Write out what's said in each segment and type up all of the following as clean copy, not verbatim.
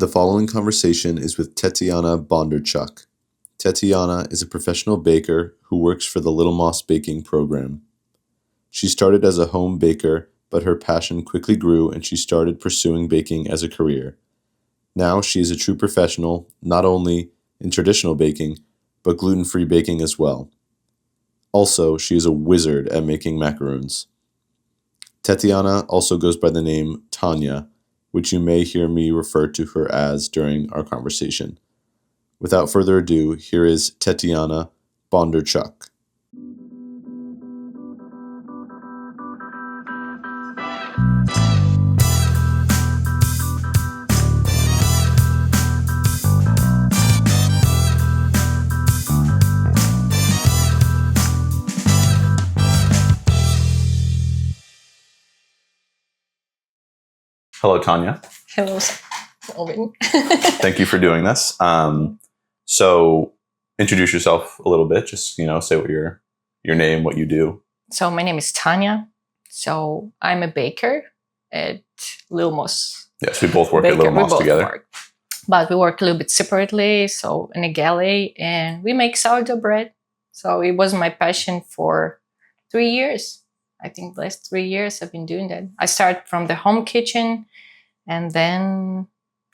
The following conversation is with Tetiana Bondarchuck. Tetiana is a professional baker who works for the Little Moss Baking Program. She started as a home baker, but her passion quickly grew and she started pursuing baking as a career. Now she is a true professional, not only in traditional baking, but gluten-free baking as well. Also, she is a wizard at making macaroons. Tetiana also goes by the name Tanaya, which you may hear me refer to her as during our conversation. Without further ado, here is Tetiana Bondarchuck. Hello, Tanya. Hello, Owen. Thank you for doing this. So introduce yourself a little bit. Just, say what your name, what you do. So my name is Tanya. So I'm a baker at Little Moss. Yes, we both work at Little Moss together. But we work a little bit separately, so in a galley, and we make sourdough bread. So it was my passion for 3 years. I think the last 3 years I've been doing that. I started from the home kitchen, and then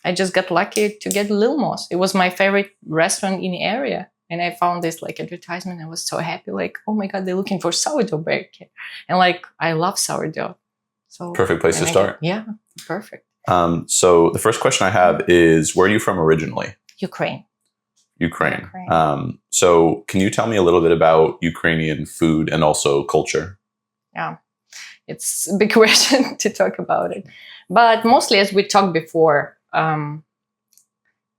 I just got lucky to get Little Moss. It was my favorite restaurant in the area. And I found this advertisement. I was so happy, oh my God, they're looking for sourdough bread. And I love sourdough. So perfect place to start. Yeah, perfect. So the first question I have is, where are you from originally? Ukraine. So can you tell me a little bit about Ukrainian food and also culture? Yeah, it's a big question to talk about it. But mostly, as we talked before,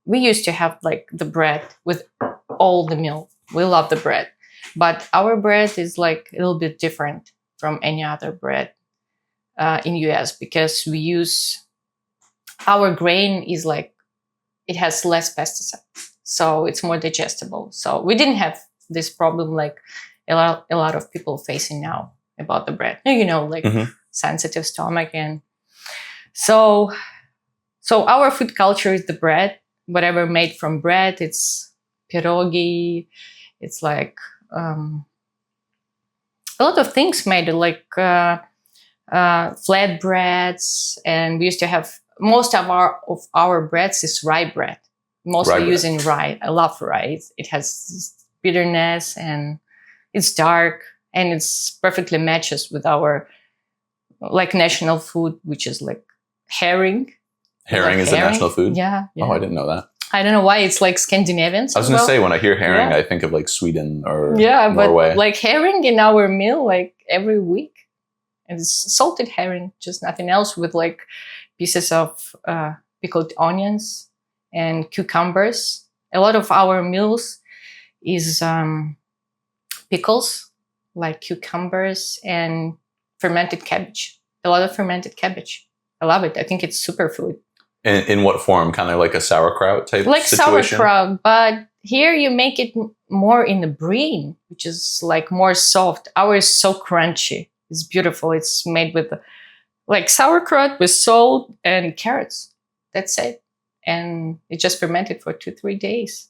we used to have the bread with all the milk. We love the bread. But our bread is a little bit different from any other bread in US, because we use, our grain is it has less pesticides. So it's more digestible. So we didn't have this problem a lot of people facing now about the bread. Sensitive stomach. And so our food culture is the bread, whatever made from bread. It's pierogi. It's a lot of things made, flatbreads. And we used to have, most of our breads is rye bread, mostly using rye. I love rye. It has this bitterness and it's dark and it's perfectly matches with our national food, which is herring. Herring is the national food? Yeah. Oh, I didn't know that. I don't know why it's Scandinavians. I was going to say, when I hear herring, I think of Sweden or Norway. But herring in our meal, every week. And it's salted herring, just nothing else, with pieces of pickled onions and cucumbers. A lot of our meals is pickles, cucumbers and fermented cabbage. A lot of fermented cabbage. I love it. I think it's superfood. In what form? Kind of like a sauerkraut type situation? Sauerkraut, but here you make it more in the brine, which is more soft. Ours is so crunchy. It's beautiful. It's made with sauerkraut with salt and carrots. That's it. And it just fermented for 2-3 days.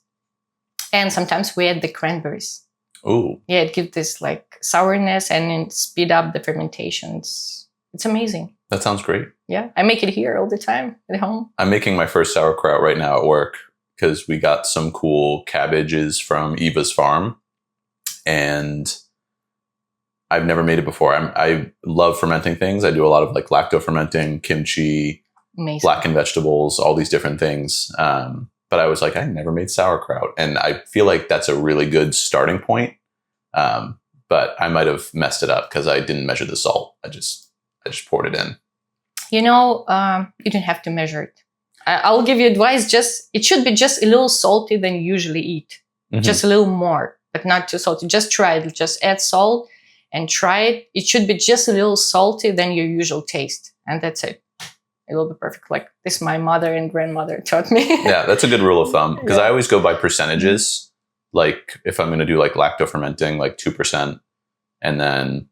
And sometimes we add the cranberries. Oh. Yeah, it gives this sourness and it speed up the fermentations. It's amazing. That sounds great. Yeah, I make it here all the time at home. I'm making my first sauerkraut right now at work because we got some cool cabbages from Eva's farm. And I've never made it before. I love fermenting things. I do a lot of lacto fermenting, kimchi, amazing. Blackened vegetables, all these different things. But I was I never made sauerkraut. And I feel that's a really good starting point. But I might have messed it up because I didn't measure the salt. I just poured it in. You don't have to measure it. I'll give you advice. It should be just a little salty than you usually eat. Mm-hmm. Just a little more, but not too salty. Just try it. Just add salt and try it. It should be just a little salty than your usual taste. And that's it. It will be perfect. This my mother and grandmother taught me. Yeah, that's a good rule of thumb. Because I always go by percentages. If I'm going to do lacto fermenting, 2%. And then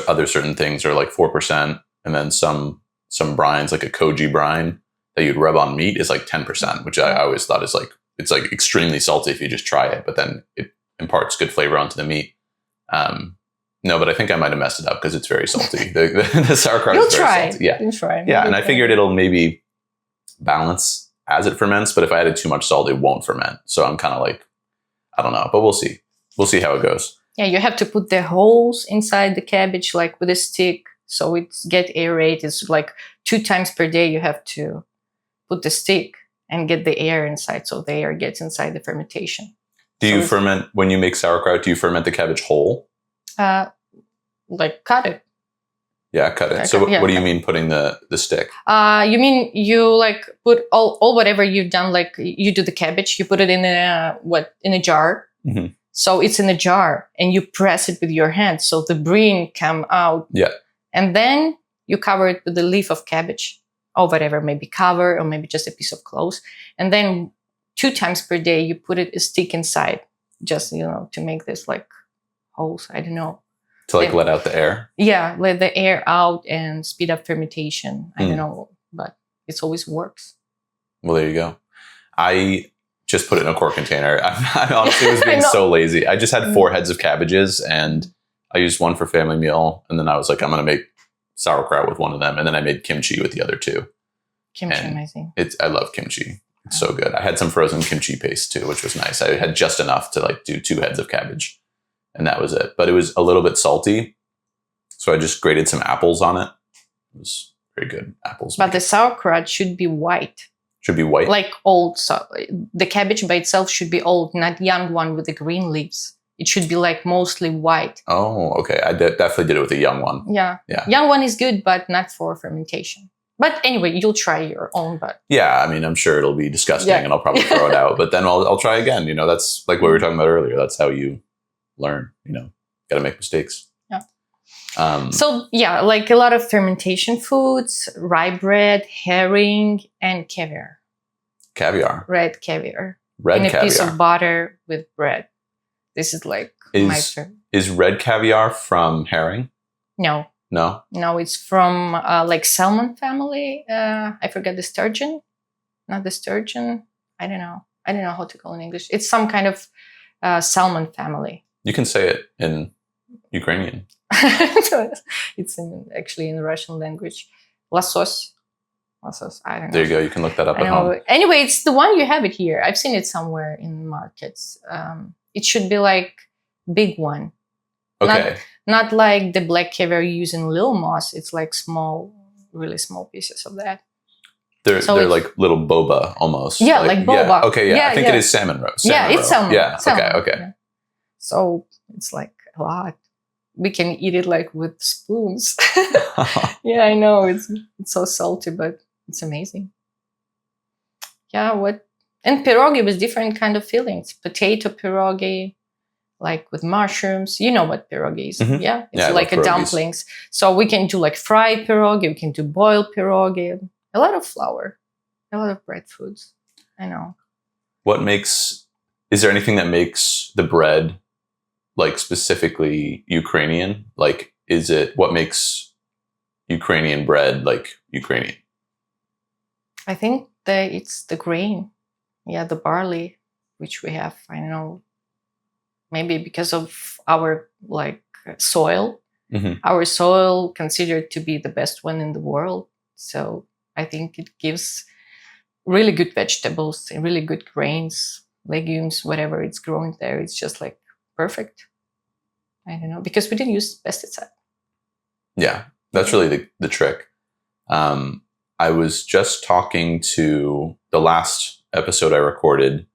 other certain things are 4%. And then some brines, like a koji brine, that you'd rub on meat is like 10%, which I always thought is like, it's like extremely salty if you just try it, but then it imparts good flavor onto the meat. No, but I think I might have messed it up because it's very salty. The sauerkraut is very salty. Yeah. You'll try. Yeah. And I figured it'll maybe balance as it ferments, but if I added too much salt, it won't ferment. So I'm kind of like, I don't know, but we'll see. We'll see how it goes. Yeah, you have to put the holes inside the cabbage, like with a stick, so it get aerated. It's like 2 times per day you have to put the stick and get the air inside, so the air gets inside the fermentation. Do you ferment, when you make sauerkraut, do you ferment the cabbage whole? Like cut it. Yeah, cut it. So what do you mean putting the stick? You mean you like put all whatever you've done, like you do the cabbage, you put it in a jar. Mm-hmm. So it's in a jar and you press it with your hand so the brine come out. Yeah. And then you cover it with a leaf of cabbage or whatever, maybe cover or maybe just a piece of cloth. And then 2 times per day you put a stick inside, just, to make this like holes. I don't know. To like let out the air? Yeah, let the air out and speed up fermentation. I don't know, but it always works. Well, there you go. I just put it in a quart container. I honestly was being so lazy. I just had 4 heads of cabbages and I used one for family meal. And then I was like, I'm going to make sauerkraut with one of them. And then I made kimchi with the other 2. Kimchi, amazing. I love kimchi. It's so good. I had some frozen kimchi paste too, which was nice. I had just enough to like do 2 heads of cabbage. And that was it. But it was a little bit salty. So I just grated some apples on it. It was very good. Apples. But the sauerkraut should be white. Should be white? Like old. So the cabbage by itself should be old, not young one with the green leaves. It should be like mostly white. Oh, okay. I definitely did it with a young one. Yeah. Young one is good, but not for fermentation. But anyway, you'll try your own. But yeah, I mean, I'm sure it'll be disgusting and I'll probably throw it out. But then I'll try again. That's like what we were talking about earlier. That's how you learn. Got to make mistakes. Yeah. So yeah, like a lot of fermentation foods, rye bread, herring, and caviar. Caviar. Red caviar. Red and caviar. A piece of butter with bread. This is like my favorite. Is red caviar from herring? No. No? No, it's from like salmon family. I forget the sturgeon. Not the sturgeon. I don't know how to call it in English. It's some kind of salmon family. You can say it in Ukrainian. It's actually in the Russian language. Lasos. I don't know. There you go. You can look that up at home. Anyway, it's the one you have it here. I've seen it somewhere in markets. It should be like big one. Okay. Not like the black caviar you use in Lil Moss. It's like small, really small pieces of that. They're like little boba almost. Yeah, like boba. Yeah. Okay, yeah. I think it is salmon roe. It's salmon. Yeah, salmon. Okay. Yeah. So it's like a lot. We can eat it like with spoons. Yeah, I know. It's so salty, but it's amazing. Yeah, and pierogi with different kind of fillings. Potato pierogi, like with mushrooms. You know what pierogi is. Mm-hmm. Yeah, it's like a dumplings. So we can do like fried pierogi. We can do boiled pierogi. A lot of flour, a lot of bread foods. I know. Is there anything that makes the bread like specifically Ukrainian? Like, what makes Ukrainian bread like Ukrainian? I think that it's the grain. Yeah, the barley, which we have. I don't know. Maybe because of our like soil. Mm-hmm. Our soil considered to be the best one in the world. So I think it gives really good vegetables and really good grains, legumes, whatever it's growing there. It's just like perfect. I don't know, because we didn't use pesticide. Yeah, that's really the trick. I was just talking to the last episode I recorded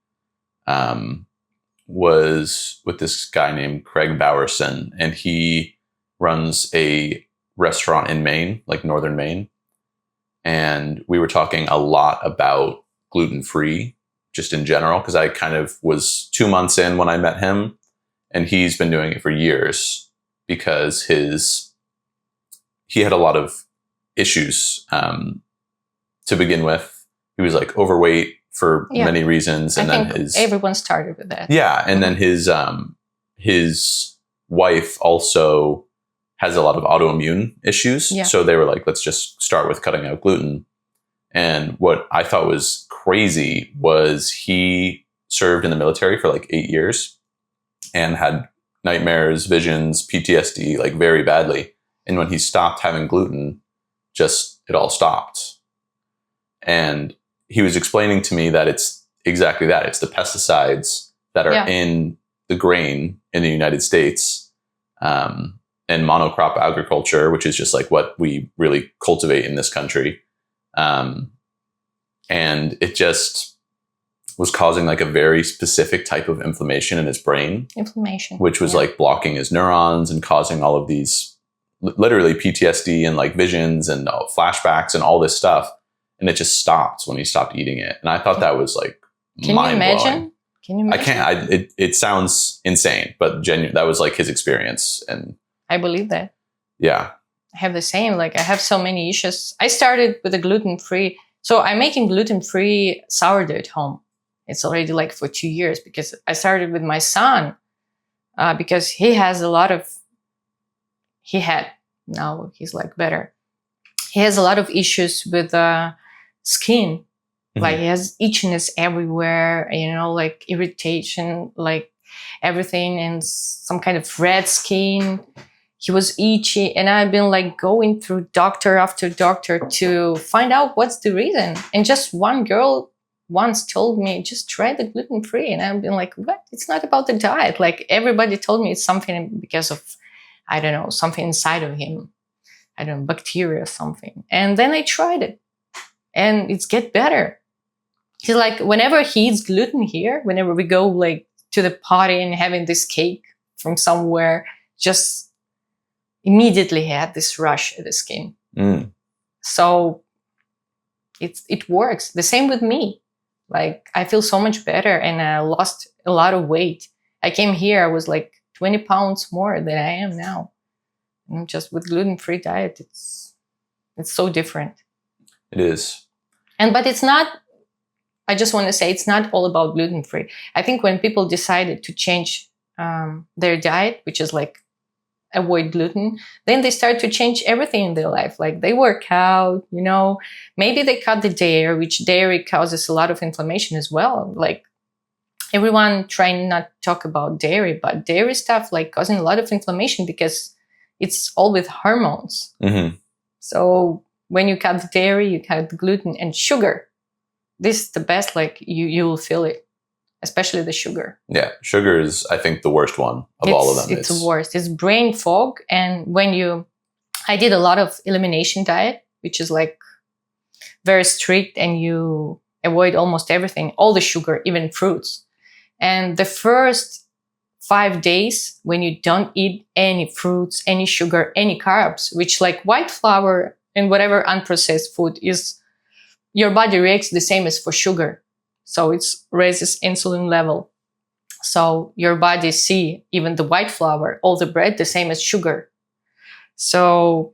was with this guy named Craig Bowerson, and he runs a restaurant in Maine, like northern Maine. And we were talking a lot about gluten-free just in general, because I kind of was 2 months in when I met him, and he's been doing it for years because he had a lot of issues to begin with. He was like overweight for many reasons, and everyone started with that. Yeah, and then his wife also has a lot of autoimmune issues. Yeah. So they were like, let's just start with cutting out gluten. And what I thought was crazy was he served in the military for like 8 years and had nightmares, visions, PTSD, like very badly. And when he stopped having gluten, just it all stopped. And he was explaining to me that it's exactly that. It's the pesticides that are in the grain in the United States, and monocrop agriculture, which is just like what we really cultivate in this country. And it just was causing like a very specific type of inflammation in his brain. Inflammation. Which was like blocking his neurons and causing all of these literally PTSD and like visions and flashbacks and all this stuff. And it just stopped when he stopped eating it. And I thought that was like mind-blowing. Can you imagine? I can't. It sounds insane, but that was like his experience. And I believe that. Yeah. I have the same. Like I have so many issues. I started with a gluten-free. So I'm making gluten-free sourdough at home. It's already like for 2 years because I started with my son because he has a lot of, now he's like better. He has a lot of issues with skin. Mm-hmm. Like he has itchiness everywhere, like irritation, like everything, and some kind of red skin. He was itchy, and I've been like going through doctor after doctor to find out what's the reason. And just one girl once told me, just try the gluten-free. And I've been like, what? It's not about the diet. Like everybody told me it's something because of, I don't know, something inside of him. I don't know, bacteria or something. And then I tried it and it's get better. He's like, whenever he eats gluten here, whenever we go like to the party and having this cake from somewhere, just immediately he had this rush at the skin. Mm. So it works. The same with me. Like I feel so much better and I lost a lot of weight. I came here, I was like 20 pounds more than I am now. And just with gluten-free diet, it's so different. It is. But it's not, I just want to say it's not all about gluten-free. I think when people decided to change their diet, which is like avoid gluten, then they start to change everything in their life. Like they work out, maybe they cut the dairy, which dairy causes a lot of inflammation as well. Like everyone trying not to talk about dairy, but dairy stuff like causing a lot of inflammation because it's all with hormones. Mm-hmm. So when you cut the dairy, you cut the gluten and sugar. This is the best, like you will feel it. Especially the sugar. Yeah, sugar is, I think, the worst one of all of them. It's the worst. It's brain fog. And I did a lot of elimination diet, which is like very strict and you avoid almost everything, all the sugar, even fruits. And the first 5 days when you don't eat any fruits, any sugar, any carbs, which like white flour and whatever unprocessed food is, your body reacts the same as for sugar. So it raises insulin level. So your body see even the white flour, all the bread, the same as sugar. So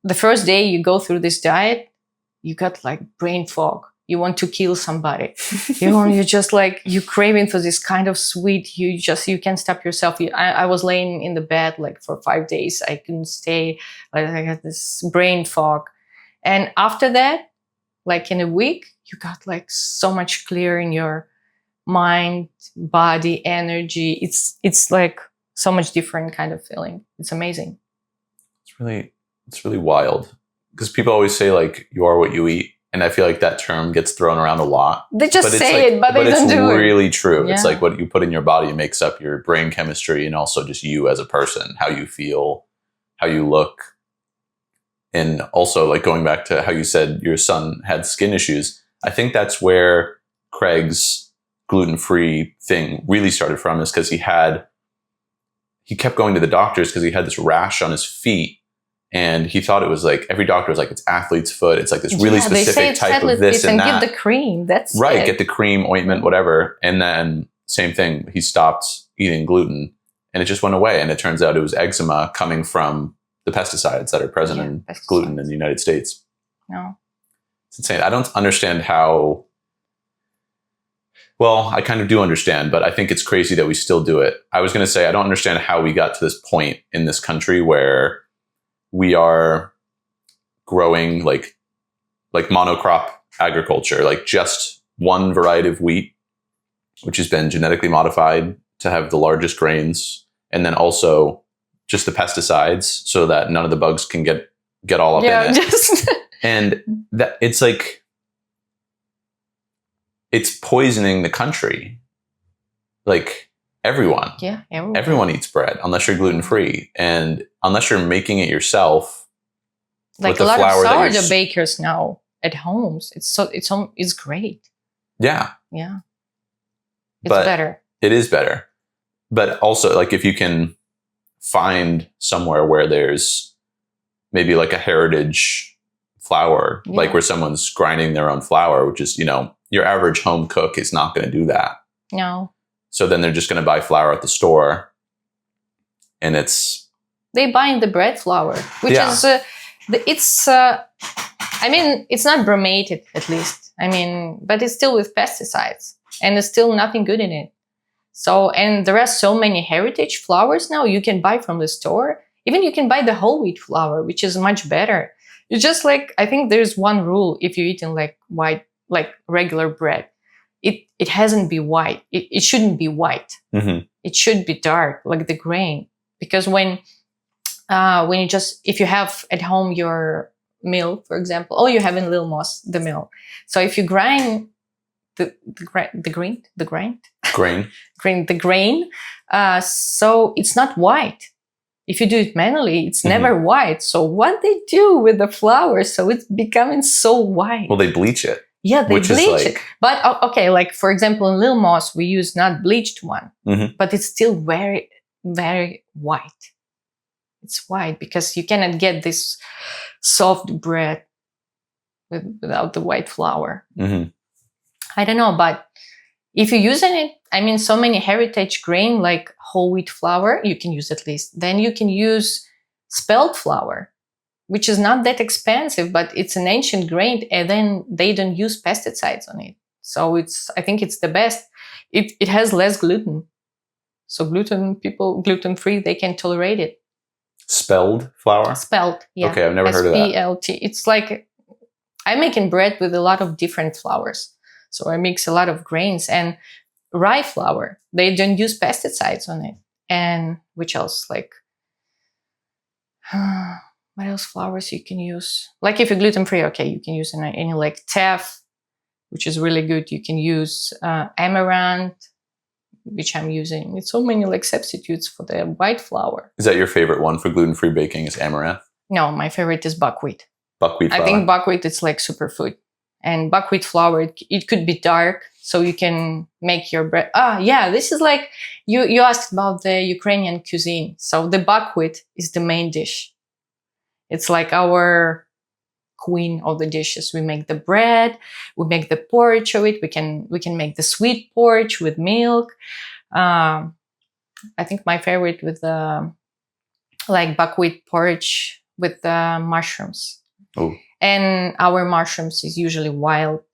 the first day you go through this diet, you got like brain fog. You want to kill somebody. You're just like, you're craving for this kind of sweet. You can't stop yourself. I was laying in the bed like for 5 days. I couldn't stay. Like I got this brain fog. And after that, like in a week, you got like so much clear in your mind, body, energy. It's like so much different kind of feeling. It's amazing. It's really wild because people always say like you are what you eat, and I feel like that term gets thrown around a lot. They just say it, but they don't do it. It's really true. Yeah. It's like what you put in your body makes up your brain chemistry and also just you as a person, how you feel, how you look. And also like going back to how you said your son had skin issues. I think that's where Craig's gluten-free thing really started from, is because he kept going to the doctors because he had this rash on his feet, and he thought it was like, every doctor was like, it's athlete's foot. It's like this really specific type of this and that. Give the cream. That's right. it. Get the cream, ointment, whatever. And then same thing. He stopped eating gluten and it just went away. And it turns out it was eczema coming from the pesticides that are present in gluten in the United States. No. It's insane. I don't understand how. Well, I kind of do understand, but I think it's crazy that we still do it. I was going to say, I don't understand how we got to this point in this country where we are growing like like monocrop agriculture, like just one variety of wheat, which has been genetically modified to have the largest grains, and then also just the pesticides so that none of the bugs can get all up in it. Just And that it's like it's poisoning the country. Like everyone. yeah, Everyone eats bread unless you're gluten free, and unless you're making it yourself. Like with a the lot of flour that you're sourdough bakers now at homes. It's great. Yeah, Yeah, it's but better. it is better. But also, like if you can find somewhere where there's maybe like a heritage flour, Yeah. like where someone's grinding their own flour, which is, your average home cook is not going to do that. No, So then they're just going to buy flour at the store, and they buy the bread flour, which Yeah. is I mean, it's not bromated at least. I mean, but it's still with pesticides, and there's still nothing good in it. So, and there are so many heritage flours now you can buy from the store. Even you can buy the whole wheat flour, which is much better. It's just like, I think there's one rule if you're eating like white, like regular bread. It hasn't be white. It shouldn't be white. Mhm. It should be dark, like the grain. Because when you just, if you have at home your meal, for example, or you have in Lil Moss the meal. So if you grind the grain, so it's not white. If you do it manually, it's never white. So what they do with the flour, so it's becoming so white. Well, they bleach it. Yeah, they which is bleach like- it. But okay, like for example, in Lil Moss, we use not bleached one, but it's still very, very white. It's white because you cannot get this soft bread without the white flour. I don't know, but if you're using it, I mean, so many heritage grain like whole wheat flour, you can use at least. Then you can use spelt flour, which is not that expensive, but it's an ancient grain, and then they don't use pesticides on it. So I think it's the best. It has less gluten. So gluten-free, they can tolerate it. Spelled flour? Spelt, yeah. Okay, I've never heard of that. SPLT. It's like, I'm making bread with a lot of different flours. So I mix a lot of grains, and rye flour, they don't use pesticides on it. And which else? Like, what else flours you can use? Like if you're gluten-free, okay, you can use any like teff, which is really good. You can use amaranth, which I'm using. It's so many like substitutes for the white flour. Is that your favorite one for gluten-free baking is amaranth? No, my favorite is buckwheat. Buckwheat flour? I think buckwheat is like superfood. And buckwheat flour, it could be dark, so you can make your bread. Yeah, this is like, you asked about the Ukrainian cuisine. So the buckwheat is the main dish. It's like our queen of the dishes. We make the bread, we make the porridge of it. We can make the sweet porridge with milk. I think my favorite with like buckwheat porridge with mushrooms. Oh. And our mushrooms is usually wild,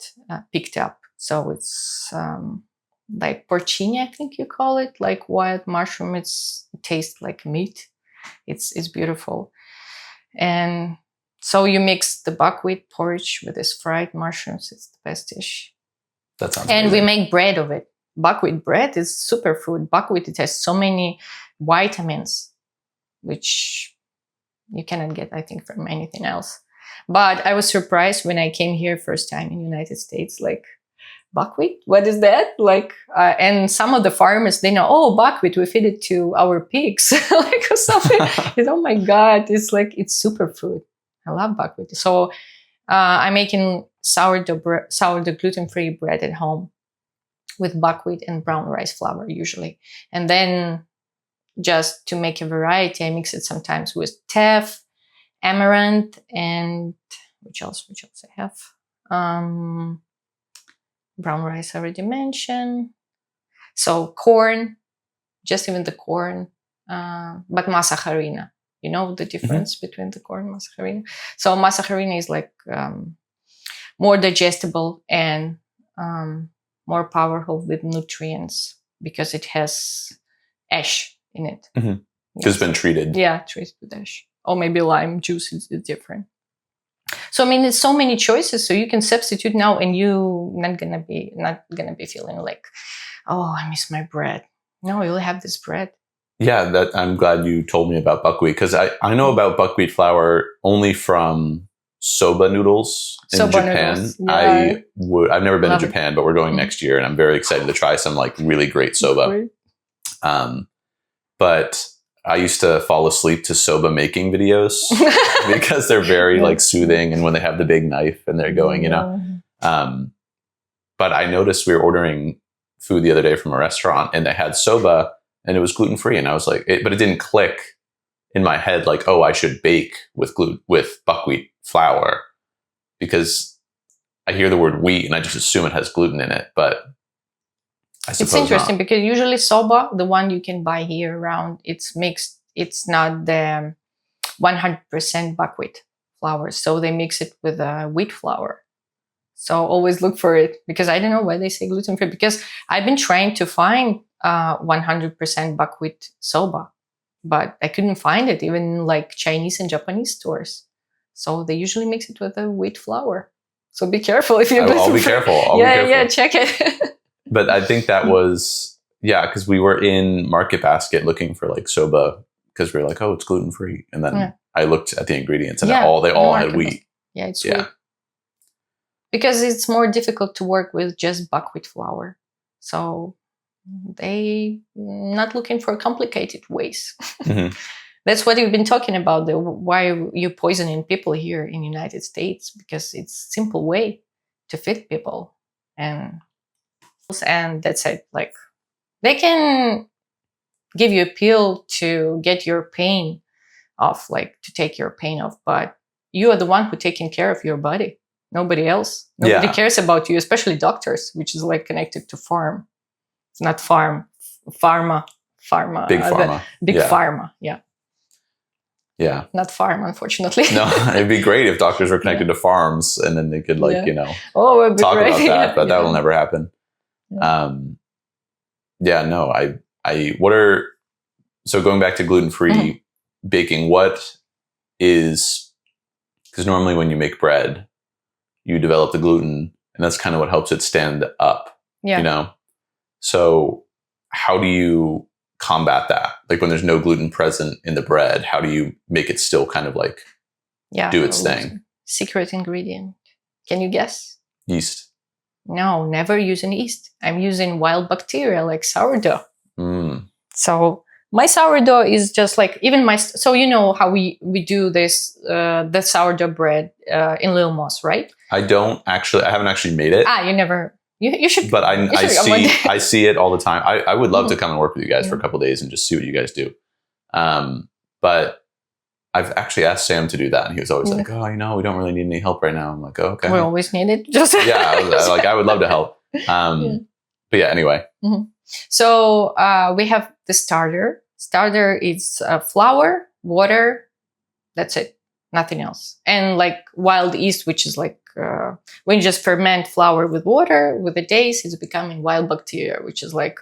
picked up. So it's like porcini, I think you call it, like wild mushroom. It tastes like meat. It's beautiful. And so you mix the buckwheat porridge with this fried mushrooms. It's the best dish. That sounds And amazing. we make bread of it. Buckwheat bread is superfood. Buckwheat, it has so many vitamins, which you cannot get, I think, from anything else. But I was surprised when I came here first time in the United States, like, buckwheat? What is that? Like, and some of the farmers, they know, oh, buckwheat, we feed it to our pigs, like or something. Oh my God, it's like, it's superfood. I love buckwheat. So I'm making sourdough gluten-free bread at home with buckwheat and brown rice flour usually. And then just to make a variety, I mix it sometimes with teff, amaranth, and which else I have? Brown rice I already mentioned. So corn, just even the corn, but masa harina. You know the difference between the corn and masa harina? So masa harina is like more digestible and more powerful with nutrients because it has ash in it. It's been treated. Yeah, treated with ash. Or maybe lime juice is different. So I mean, there's so many choices. So you can substitute now, and you not gonna be feeling like, oh, I miss my bread. No, you'll have this bread. Yeah, that I'm glad you told me about buckwheat, because I know about buckwheat flour only from soba noodles in Soba Japan. noodles, yeah. I've never been to Love it. Japan, but we're going next year, and I'm very excited to try some like really great soba. But I used to fall asleep to soba making videos because they're very like soothing, and when they have the big knife and they're going, you know. But I noticed we were ordering food the other day from a restaurant, and they had soba, and it was gluten free, and I was like, but it didn't click in my head like, oh, I should bake with buckwheat flour, because I hear the word wheat and I just assume it has gluten in it, but I suppose it's interesting not. because usually soba, the one you can buy here around, it's mixed. It's not the 100% buckwheat flour, so they mix it with wheat flour. So always look for it, because I don't know why they say gluten free, because I've been trying to find 100% buckwheat soba, but I couldn't find it even in like Chinese and Japanese stores. So they usually mix it with a wheat flour. So be careful if you're I'll be careful. I'll be careful. Yeah, check it. But I think that was, because we were in Market Basket looking for like soba, because we were like, oh, it's gluten free, and then I looked at the ingredients, and they all had wheat. Yeah, it's wheat. Because it's more difficult to work with just buckwheat flour. So they not looking for complicated ways. Mm-hmm. That's what we've been talking about, why you poisoning people here in the United States, because it's a simple way to feed people. And that's it. Like, they can give you a pill to get your pain off, like to take your pain off, but you are the one who taking care of your body. Nobody else. Nobody cares about you, especially doctors, which is like connected to farm. It's not pharma. Big pharma. Big pharma, yeah. Yeah. Not farm, unfortunately. No, it'd be great if doctors were connected to farms, and then they could like, you know, it'd be talk great. about that, but that will never happen. So going back to gluten-free baking, what is, because normally when you make bread, you develop the gluten, and that's kind of what helps it stand up, you know? So how do you combat that? Like when there's no gluten present in the bread, how do you make it still kind of like do its thing? Secret ingredient. Can you guess? Yeast. No, never using yeast. I'm using wild bacteria like sourdough. So my sourdough is just like, so you know how we do this, the sourdough bread in Lil Moss, right? I haven't actually made it. You never, you should. But I see it all the time. I would love to come and work with you guys for a couple of days and just see what you guys do. But I've actually asked Sam to do that, and he was always like, oh, we don't really need any help right now. I'm like, oh, okay. We always need it. Just I would love to help. But yeah, anyway. So we have the starter. Starter is flour, water. That's it. Nothing else. And like wild yeast, which is like when you just ferment flour with water, with the days, it's becoming wild bacteria, which is like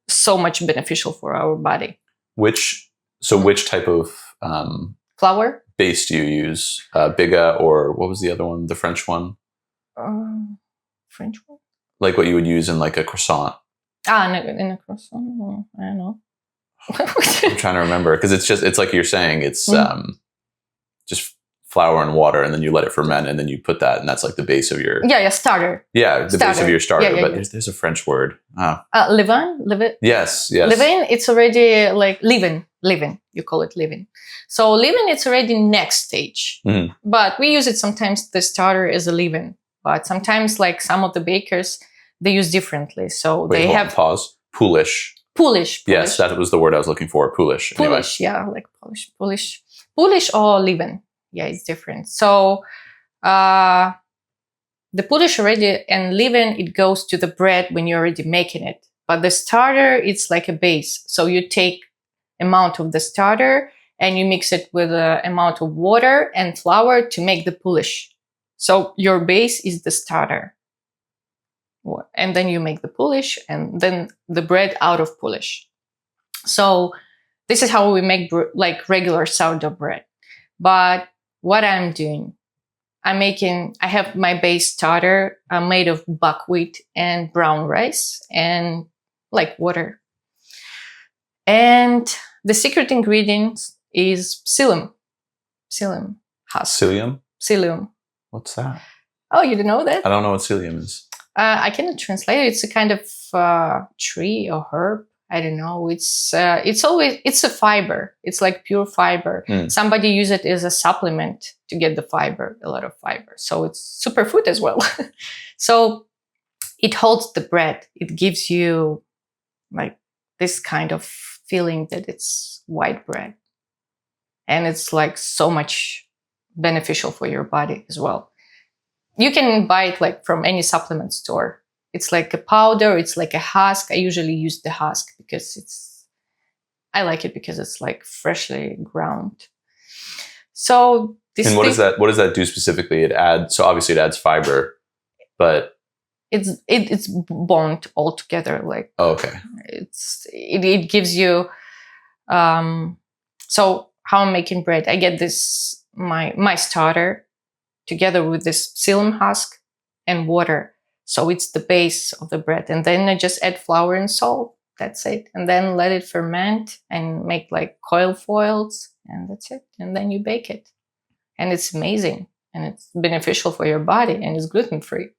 so much beneficial for our body. Which type of flour base do you use? Biga, or what was the other one? The French one? French one? Like what you would use in like a croissant. In a croissant? I don't know. I'm trying to remember, because it's like you're saying, it's just flour and water, and then you let it ferment, and then you put that, and that's like the base of your starter. Base of your starter. But there's a French word. Levain. Yes. Levain. It's already like leaven. You call it leaven. So leaven, it's already next stage. But we use it sometimes, the starter as a leaven. But sometimes, like some of the bakers, they use differently. So they have pause. Poolish. Yes, that was the word I was looking for. Poolish. Poolish, like Polish. Poolish or leaven. Yeah, it's different. So the Polish already and leaven, it goes to the bread when you're already making it. But the starter, it's like a base. So you take amount of the starter and you mix it with an amount of water and flour to make the Polish. So your base is the starter. And then you make the Polish and then the bread out of Polish. So this is how we make like regular sourdough bread. But what I'm doing, I have my base starter made of buckwheat and brown rice and like water. And the secret ingredient is psyllium. Psyllium husk. Psyllium? Psyllium. What's that? Oh, you didn't know that? I don't know what psyllium is. I cannot translate it. It's a kind of tree or herb. I don't know. It's a fiber. It's like pure fiber. Somebody use it as a supplement to get the fiber, a lot of fiber. So it's superfood as well. So it holds the bread. It gives you like this kind of feeling that it's white bread. And it's like so much beneficial for your body as well. You can buy it like from any supplement store. It's like a powder. It's like a husk. I usually use the husk because I like it because it's like freshly ground. So this. And what does that do specifically? So obviously it adds fiber, but it's bond all together. Like, oh, okay. It gives you. So how I'm making bread, I get this my starter together with this psyllium husk and water. So it's the base of the bread. And then I just add flour and salt. That's it. And then let it ferment and make like coil foils. And that's it. And then you bake it. And it's amazing. And it's beneficial for your body. And it's gluten-free.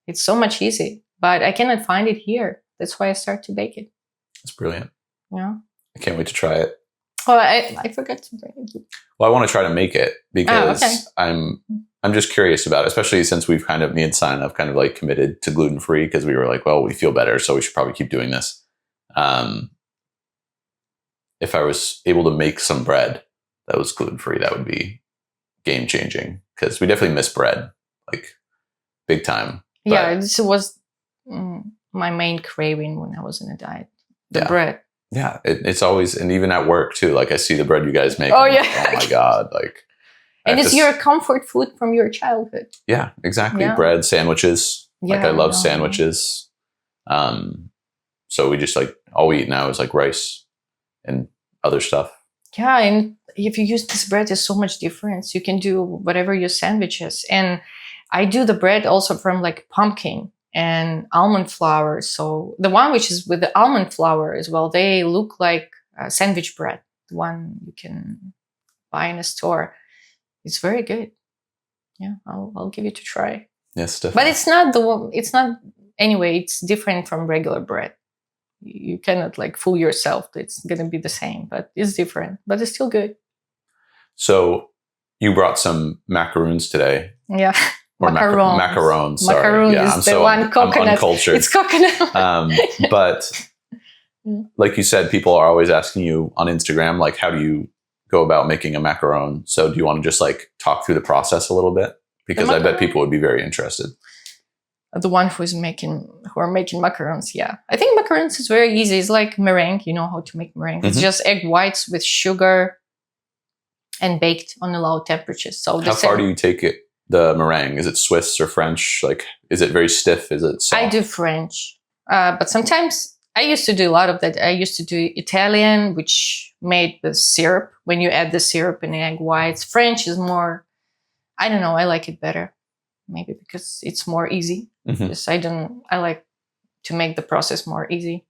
It's so much easy. But I cannot find it here. That's why I start to bake it. It's brilliant. Yeah. I can't wait to try it. Oh, I forgot to bring it. Well, I want to try to make it because okay. I'm just curious about it, especially since me and Simon have kind of like committed to gluten-free because we were like, well, we feel better, so we should probably keep doing this. If I was able to make some bread that was gluten-free, that would be game-changing because we definitely miss bread, like big time. Yeah, this was my main craving when I was in a diet. The bread. Yeah, it's always, and even at work too, like I see the bread you guys make. Oh, yeah. Like, oh my God. Like, and it's your comfort food from your childhood. Yeah, exactly. Yeah. Bread, sandwiches. Yeah, like I love sandwiches. So we just like, all we eat now is like rice and other stuff. Yeah, and if you use this bread, there's so much difference. You can do whatever your sandwiches. And I do the bread also from like pumpkin and almond flour. So the one which is with the almond flour as well, they look like sandwich bread. The one you can buy in a store. It's very good. Yeah, I'll give it a try. Yes, definitely. But it's not anyway, it's different from regular bread. You cannot like fool yourself that it's going to be the same, but it's different, but it's still good. So you brought some macaroons today. Yeah. Or macaroons. Macaroons, sorry. Macaroon yeah, is one coconut. I'm uncultured. It's coconut. But like you said, people are always asking you on Instagram, like, how do you go about making a macaron? So do you want to just like talk through the process a little bit? Because I bet people would be very interested. The one who are making macarons, yeah. I think macarons is very easy. It's like meringue. You know how to make meringue. Mm-hmm. It's just egg whites with sugar and baked on a low temperature. So how far do you take it? The meringue, is it Swiss or French? Like, is it very stiff? Is it soft? I do French, but sometimes I used to do a lot of that. I used to do Italian, which made the syrup. When you add the syrup and egg whites, French is more. I don't know. I like it better, maybe because it's more easy. Mm-hmm. Because I like to make the process more easy.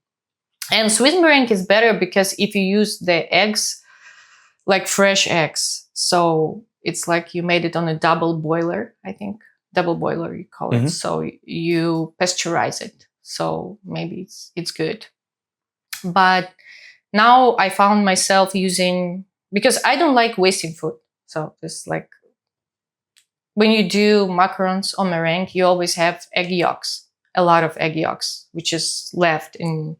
And Swiss meringue is better because if you use the eggs, like fresh eggs, so. It's like you made it on a double boiler, I think. Double boiler, you call it. Mm-hmm. So you pasteurize it. So maybe it's good. But now I found myself using, because I don't like wasting food. So it's like, when you do macarons or meringue, you always have egg yolks, a lot of egg yolks, which is left in.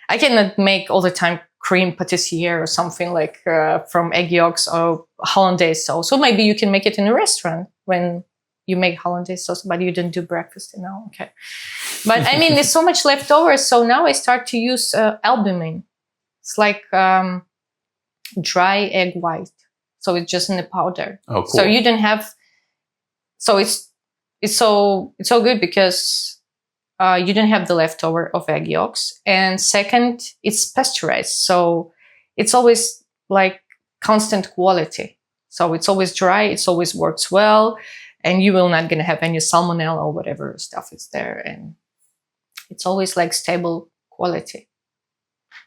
I cannot make all the time cream pâtissière or something like from egg yolks or hollandaise sauce. So maybe you can make it in a restaurant when you make hollandaise sauce, but you didn't do breakfast, okay. But I mean, there's so much left over. So now I start to use albumin. It's like dry egg white. So it's just in the powder. Oh, cool. So you don't have. So it's so good because. You don't have the leftover of egg yolks. And second, it's pasteurized. So it's always like constant quality. So it's always dry. It always works well. And you will not going to have any salmonella or whatever stuff is there. And it's always like stable quality.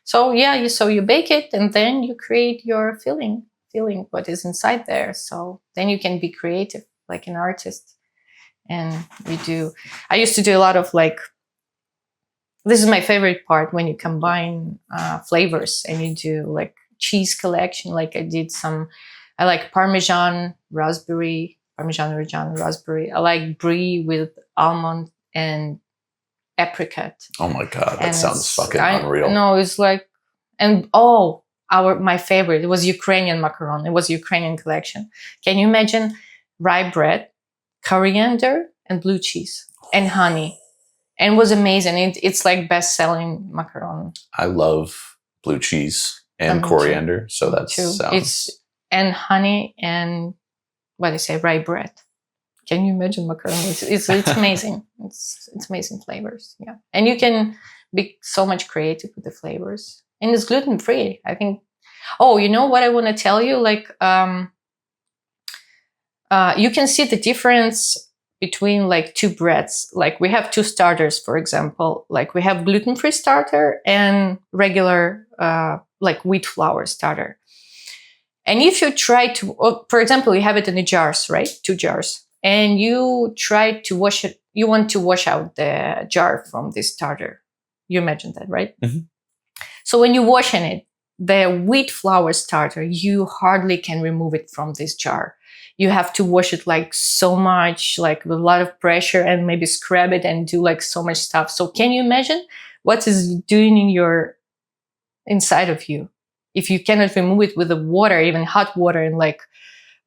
So yeah, so you bake it and then you create your filling what is inside there. So then you can be creative like an artist. And I used to do a lot of like, this is my favorite part when you combine flavors and you do like cheese collection. Like I like Parmesan Reggiano raspberry. I like brie with almond and apricot. Oh my God, that And sounds fucking unreal. No, it's like, and my favorite, it was Ukrainian macaron. It was Ukrainian collection. Can you imagine rye bread, coriander, and blue cheese and honey? And it was amazing. It's like best-selling macaron. I love blue cheese and coriander, so that sounds. And honey and what do you say, rye bread. Can you imagine macaron? It's amazing. It's amazing flavors. Yeah, and you can be so much creative with the flavors, and it's gluten free. I think. Oh, you know what I want to tell you? Like, you can see the difference between like two breads. Like we have two starters, for example. Like we have gluten free starter and regular like wheat flour starter. And if you try to, for example, you have it in the jars, right? 2 jars. And you try to wash it, you want to wash out the jar from the starter. You imagine that, right? Mm-hmm. So when you wash in it, the wheat flour starter, you hardly can remove it from this jar. You have to wash it like so much, like with a lot of pressure and maybe scrub it and do like so much stuff. So can you imagine what is doing in your inside of you? If you cannot remove it with the water, even hot water and like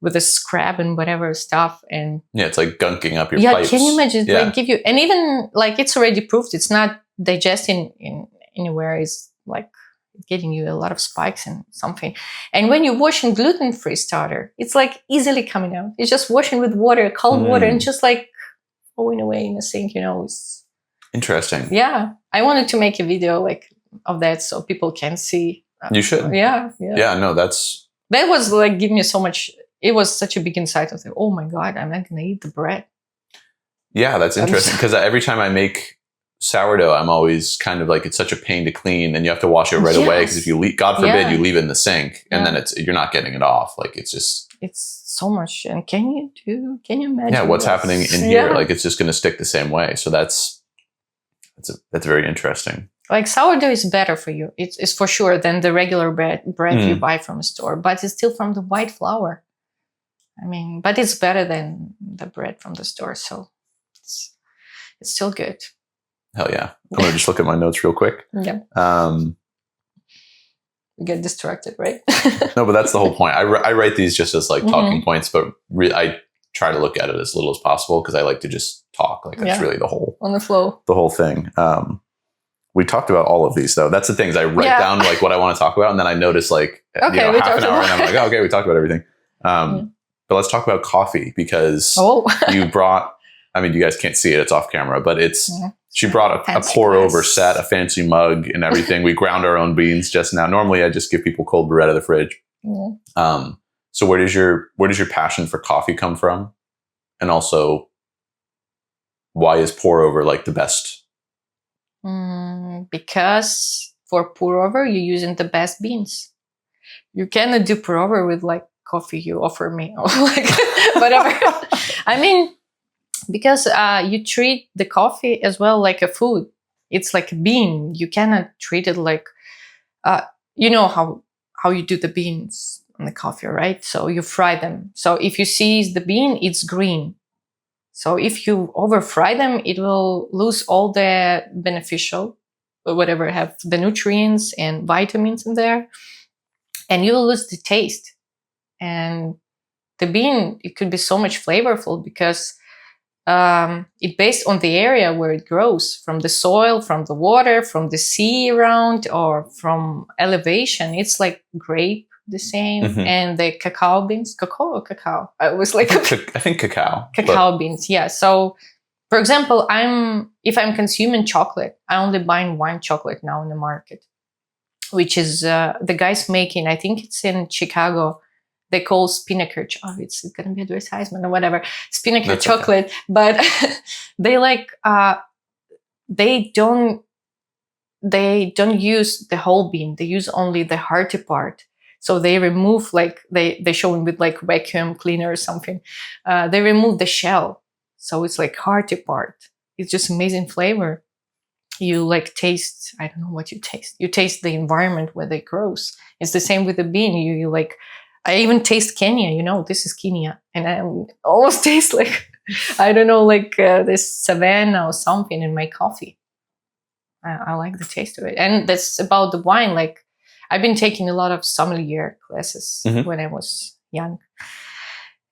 with a scrub and whatever stuff. And yeah, it's like gunking up your pipes. Can you imagine? Yeah. Like give you, and even like it's already proved it's not digesting in anywhere. It's like getting you a lot of spikes and something. And when you wash in gluten-free starter, it's like easily coming out. It's just washing with water, cold water, and just like going away in the sink, you know. It's interesting. Yeah. I wanted to make a video like of that so people can see. You should. Yeah. Yeah, no, that was like giving me so much. It was such a big insight. I was like, oh my God, I'm not going to eat the bread. Yeah, that's interesting because every time I make sourdough, I'm always kind of like, it's such a pain to clean and you have to wash it right away because if you leave, God forbid, you leave it in the sink and then you're not getting it off. Like it's so much. And can you imagine? Yeah, what's happening in here? Like it's just going to stick the same way. So that's very interesting. Like sourdough is better for you. It's for sure than the regular bread you buy from a store, but it's still from the white flour. I mean, but it's better than the bread from the store. So it's still good. Hell yeah. I'm going to just look at my notes real quick. Yeah. We get distracted, right? No, but that's the whole point. I write these just as like talking points, but I try to look at it as little as possible because I like to just talk. Like that's really the whole on the flow. The whole thing. We talked about all of these though. That's the things I write down like what I want to talk about, and then I notice like half an hour, and I'm like, oh, okay, we talked about everything. But let's talk about coffee because you brought. I mean, you guys can't see it; it's off camera, but it's. She brought a pour over set, a fancy mug, and everything. We ground our own beans just now. Normally, I just give people cold brew out of the fridge. Yeah. So where does your passion for coffee come from, and also why is pour over like the best? Because for pour over, you're using the best beans. You cannot do pour over with like coffee you offer me or like whatever. I mean, because you treat the coffee as well like a food. It's like a bean. You cannot treat it like, you know how you do the beans on the coffee, right? So you fry them. So if you see the bean, it's green. So if you over fry them, it will lose all the beneficial, whatever have the nutrients and vitamins in there, and you will lose the taste. And the bean, it could be so much flavorful because it based on the area where it grows, from the soil, from the water, from the sea around, or from elevation. It's like grape, the same, and the cacao beans. Cacao. I was like, I think cacao. Cacao beans, yeah. So, for example, if I'm consuming chocolate, I only buy one chocolate now in the market, which is the guys making. I think it's in Chicago. they call spinnaker. Oh, it's going to be advertisement or whatever. Spinnaker That's chocolate, okay. but they like they don't use the whole bean. They use only the hearty part. So they remove like they show them with like vacuum cleaner or something. They remove the shell, so it's like hearty part. It's just amazing flavor. You like taste. I don't know what you taste. You taste the environment where they grows. It's the same with the bean. You like. I even taste Kenya. You know, this is Kenya, and I almost taste like I don't know, like this savannah or something in my coffee. I like the taste of it, and that's about the wine. Like I've been taking a lot of sommelier classes when I was young,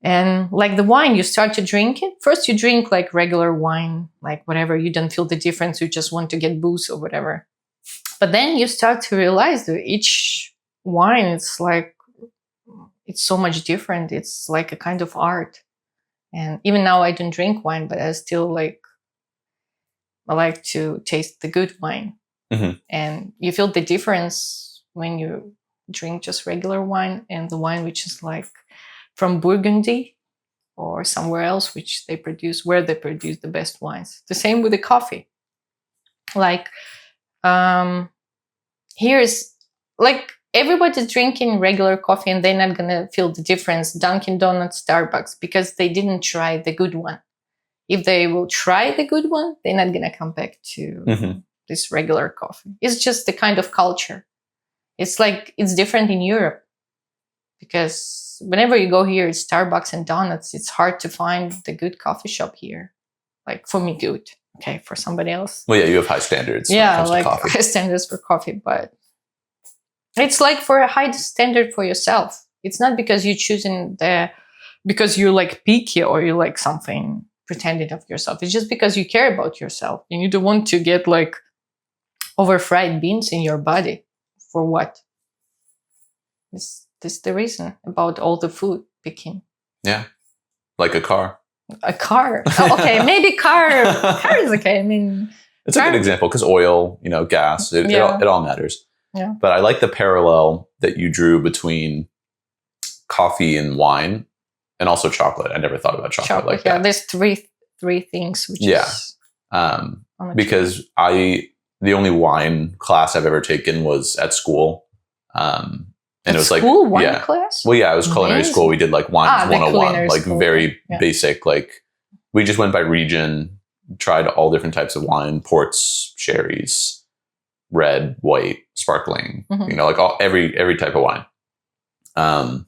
and like the wine, you start to drink it. First, you drink like regular wine, like whatever. You don't feel the difference. You just want to get booze or whatever. But then you start to realize that each wine, it's like it's so much different. It's like a kind of art. And even now, I don't drink wine, but I still like. I like to taste the good wine. And you feel the difference when you drink just regular wine and the wine which is like from Burgundy or somewhere else where they produce the best wines. The same with the coffee. Like here's like everybody's drinking regular coffee and they're not gonna feel the difference. Dunkin' Donuts, Starbucks, because they didn't try the good one. If they will try the good one, they're not going to come back to this regular coffee. It's just the kind of culture. It's like, it's different in Europe because whenever you go here, it's Starbucks and donuts. It's hard to find the good coffee shop here. Like for me, good. Okay, for somebody else. Well, yeah, you have high standards when it comes to coffee. High standards for coffee, but it's like for a high standard for yourself. It's not because you're choosing because you're like picky or you like something pretending of yourself. It's just because you care about yourself and you don't want to get like over fried beans in your body. For what? Is this the reason about all the food picking? Yeah, like a car. A car. Oh, okay, maybe car is okay. I mean, it's a good example because oil, gas, it all matters. Yeah. But I like the parallel that you drew between coffee and wine. And also chocolate. I never thought about chocolate like that. There's three things. Which is because the only wine class I've ever taken was at school, and it was like wine class. Well, yeah, it was culinary school. We did like wine 101, like very basic. Like we just went by region, tried all different types of wine, ports, sherries, red, white, sparkling. Like every type of wine. And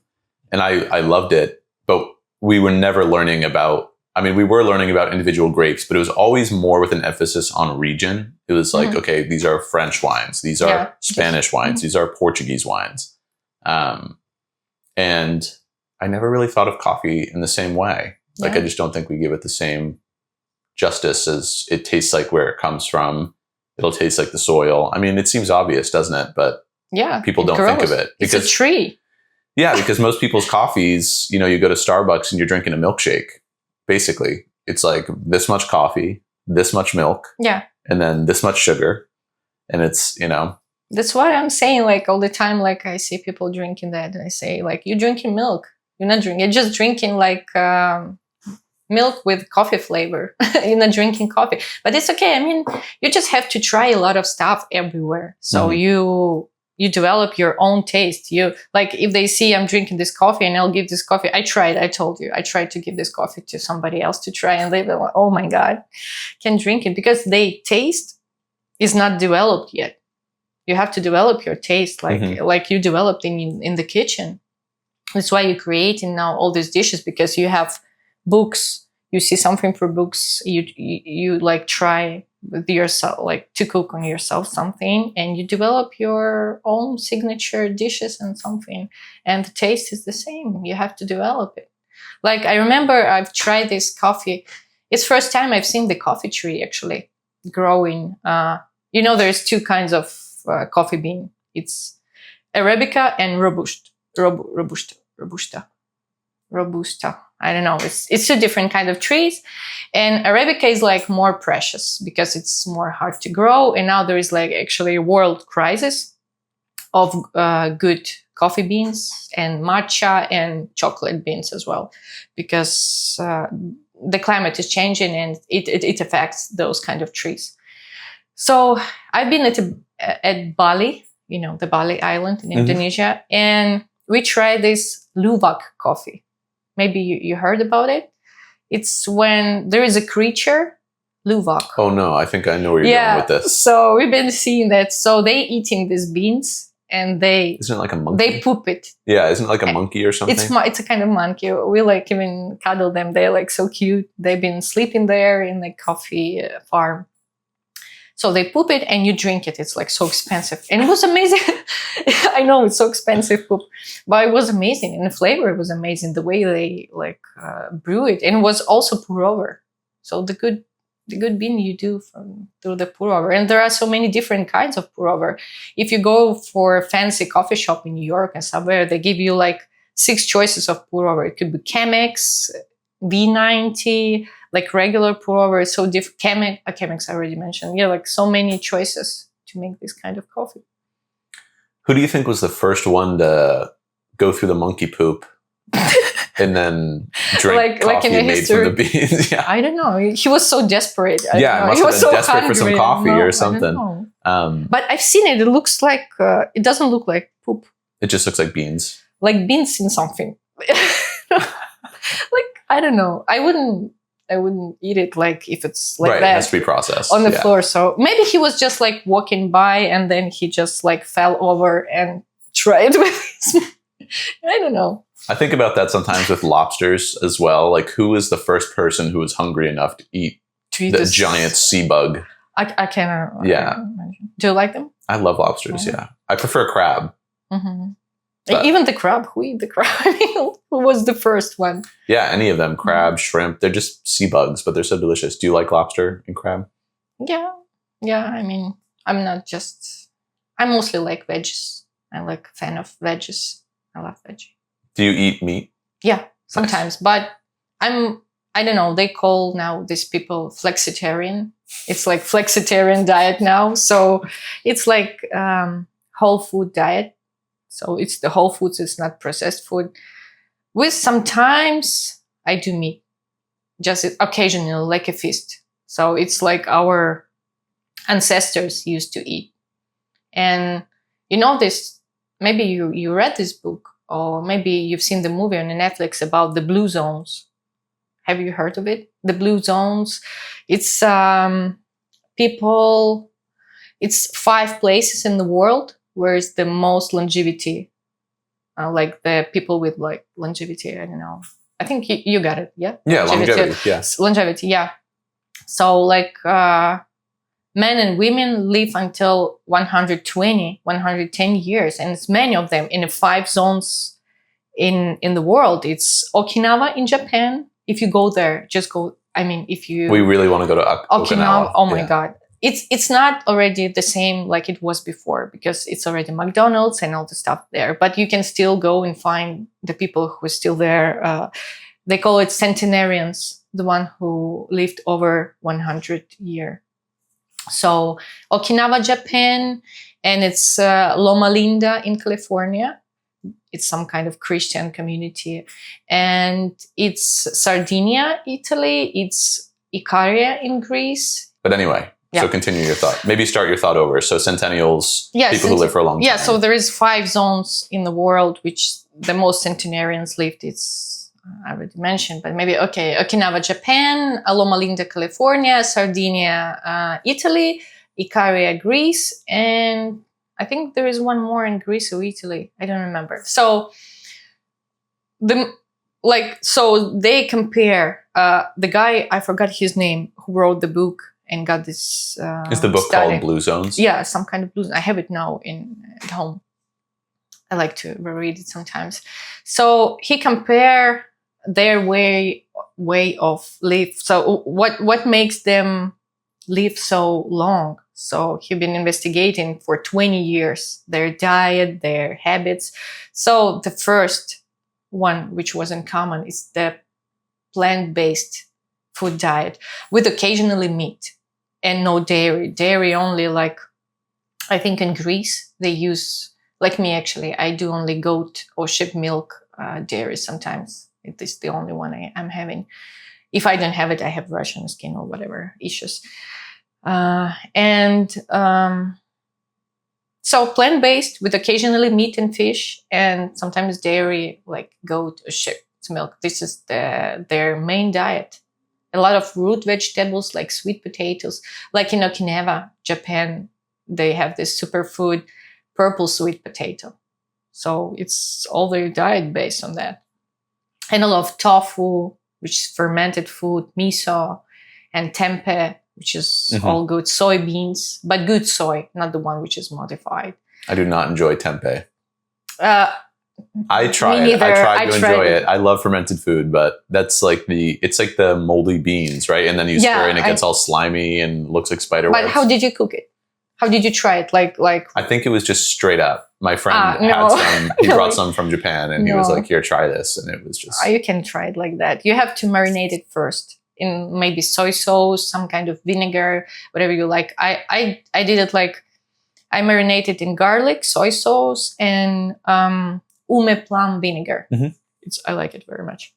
I loved it. But we were never learning about, we were learning about individual grapes, but it was always more with an emphasis on region. It was like, okay, these are French wines. These are Spanish wines. These are Portuguese wines. And I never really thought of coffee in the same way. Like, I just don't think we give it the same justice as it tastes like where it comes from. It'll taste like the soil. It seems obvious, doesn't it? But people don't think of it. It's a tree. Yeah, because most people's coffees, you go to Starbucks and you're drinking a milkshake. Basically, it's like this much coffee, this much milk, and then this much sugar. And it's, That's what I'm saying, like all the time. Like I see people drinking that and I say like, you're drinking milk. You're not drinking, you're just drinking like milk with coffee flavor. You're not drinking coffee, but it's okay. You just have to try a lot of stuff everywhere. So you develop your own taste. You like if they see I'm drinking this coffee and I'll give this coffee. I told you, I tried to give this coffee to somebody else to try and they were like, oh my God, can drink it because they taste is not developed yet. You have to develop your taste like you developed in the kitchen. That's why you're creating now all these dishes because you have books. You see something for books. You like try with yourself, like to cook on yourself something, and you develop your own signature dishes and something, and the taste is the same. You have to develop it. Like I remember I've tried this coffee. It's first time I've seen the coffee tree actually growing. There's two kinds of coffee bean. It's Arabica and Robusta. I don't know. It's two different kind of trees, and Arabica is like more precious because it's more hard to grow. And now there is like actually a world crisis of good coffee beans and matcha and chocolate beans as well, because the climate is changing and it affects those kind of trees. So I've been at Bali, the Bali island in Indonesia, and we tried this luwak coffee. Maybe you heard about it. It's when there is a creature, luwak. Oh no, I think I know where you're going with this. So we've been seeing that. So they eating these beans and Isn't it like a monkey? they poop it. Yeah, isn't it like a monkey or something? It's a kind of monkey. We like even cuddle them. They're like so cute. They've been sleeping there in the coffee farm. So they poop it and you drink it. It's like so expensive. And it was amazing. I know it's so expensive poop, but it was amazing. And the flavor was amazing. The way they brew it. And it was also pour over. So the good bean you do through the pour over. And there are so many different kinds of pour over. If you go for a fancy coffee shop in New York and somewhere, they give you like 6 choices of pour over. It could be Chemex, V90, like regular pour over. So different. Chemex I already mentioned. Yeah, like so many choices to make this kind of coffee. Who do you think was the first one to go through the monkey poop and then drink coffee in the made history. from the beans? Yeah. I don't know. He was so desperate. He must he have was been so desperate for some hungry. coffee No, or something. I don't know. But I've seen it. It looks like it doesn't look like poop. It just looks like beans. Like beans in something. Like I don't know. I wouldn't eat it like if it's like that. It has to be processed on the floor. So maybe he was just like walking by and then he just like fell over and tried with his. I don't know. I think about that sometimes with lobsters as well. Like, who was the first person who was hungry enough to eat the giant sea bug? I cannot. Yeah. Do you like them? I love lobsters. Yeah. I prefer crab. Mm-hmm. Even the crab. Who eat the crab? I mean, who was the first one? Yeah, any of them. Crab, shrimp. They're just sea bugs, but they're so delicious. Do you like lobster and crab? Yeah. Yeah. I mean, I mostly like veggies. I'm like a fan of veggies. I love veggie. Do you eat meat? Yeah, sometimes. But I don't know, they call now these people flexitarian. It's like flexitarian diet now. So it's like whole food diet. So it's the whole foods, it's not processed food. With sometimes I do meat, just occasionally, like a feast. So it's like our ancestors used to eat. And you know this, maybe you read this book, or maybe you've seen the movie on Netflix about the blue zones. Have you heard of it? The blue zones. It's it's 5 places in the world where it's the most longevity. Like the people with like longevity, I don't know. I think you got it, yeah? Yeah, longevity, yes. Longevity, yeah. So like men and women live until 110 years. And it's many of them in the 5 zones in the world. It's Okinawa in Japan. If you go there, just go. I mean, if you... We really want to go to Okinawa. Oh my God. It's not already the same like it was before because it's already McDonald's and all the stuff there. But you can still go and find the people who are still there. They call it centenarians, the one who lived over 100 years. So Okinawa, Japan, and it's Loma Linda in California. It's some kind of Christian community. And it's Sardinia, Italy. It's Icaria in Greece. But anyway, so continue your thought. Maybe start your thought over. So centennials, people who live for a long time. Yeah, so there is 5 zones in the world which the most centenarians lived. It's, I already mentioned, but maybe, Okinawa, Japan, Loma Linda, California, Sardinia, Italy, Icaria, Greece, and I think there is one more in Greece or Italy. I don't remember. So they compare the guy, I forgot his name, who wrote the book and got this Is the book study. called Blue Zones? Yeah, some kind of blue zone. I have it now at home. I like to reread it sometimes. So he compare their way of live. So what makes them live so long? So he's been investigating for 20 years their diet, their habits. So the first one, which was in common, is the plant-based food diet with occasionally meat and no dairy. Dairy only, like, I think in Greece, they use Like me, actually, I do only goat or sheep milk dairy sometimes. It is the only one I'm having. If I don't have it, I have Russian skin or whatever issues. And so plant-based with occasionally meat and fish, and sometimes dairy, like goat or sheep's milk. This is their main diet. A lot of root vegetables like sweet potatoes. Like in Okinawa, Japan, they have this superfood, purple sweet potato. So it's all their diet based on that. And a lot of tofu, which is fermented food, miso, and tempeh, which is all good soybeans, but good soy, not the one which is modified. I do not enjoy tempeh. I Me try it. neither. I tried I to tried enjoy it. it. I love fermented food, but it's like the moldy beans, right? And then you Yeah, stir it and it gets all slimy and looks like spider webs. But how did you cook it? How did you try it? Like I think it was just straight up. My friend no. had some. He No. brought some from Japan, and he was No. like, "Here, try this," and it was just. You can try it like that. You have to marinate it first in maybe soy sauce, some kind of vinegar, whatever you like. I did it like I marinated in garlic, soy sauce, and ume plum vinegar. Mhm. I like it very much.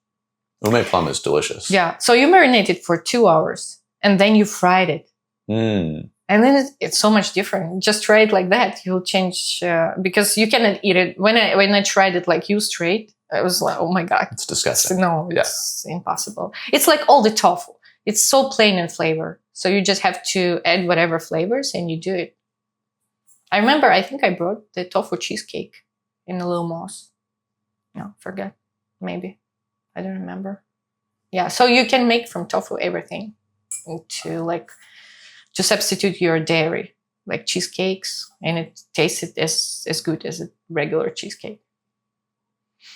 Ume plum is delicious. Yeah. So you marinate it for 2 hours, and then you fried it. Mm. And then it's so much different. Just try it like that. You'll change because you cannot eat it. When I tried it like you straight, I was like, oh my God. It's disgusting. No, it's impossible. It's like all the tofu. It's so plain in flavor. So you just have to add whatever flavors and you do it. I remember, I think I brought the tofu cheesecake in a little moss. No, forget. Maybe. I don't remember. Yeah, so you can make from tofu everything to substitute your dairy, like cheesecakes, and it tasted as good as a regular cheesecake.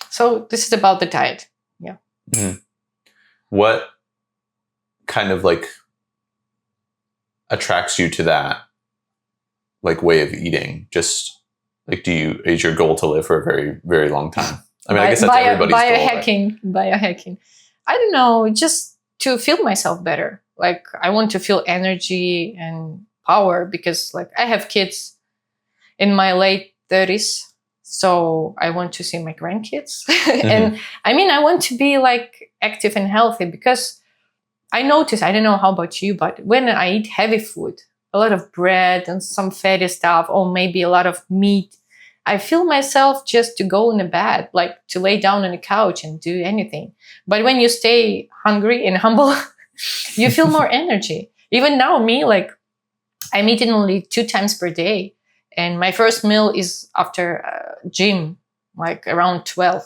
So this is about the diet. Yeah. Mm. What kind of like attracts you to that like way of eating? Just like, is your goal to live for a very, very long time? I mean, I guess that's everybody's goal. Biohacking. I don't know, just to feel myself better. Like I want to feel energy and power because like I have kids in my late 30s. So I want to see my grandkids. And I mean, I want to be like active and healthy because I notice, I don't know how about you, but when I eat heavy food, a lot of bread and some fatty stuff, or maybe a lot of meat, I feel myself just to go in a bed, like to lay down on a couch and do anything. But when you stay hungry and humble, you feel more energy. Even now, me, like I'm eating only 2 times per day. And my first meal is after gym, like around 12.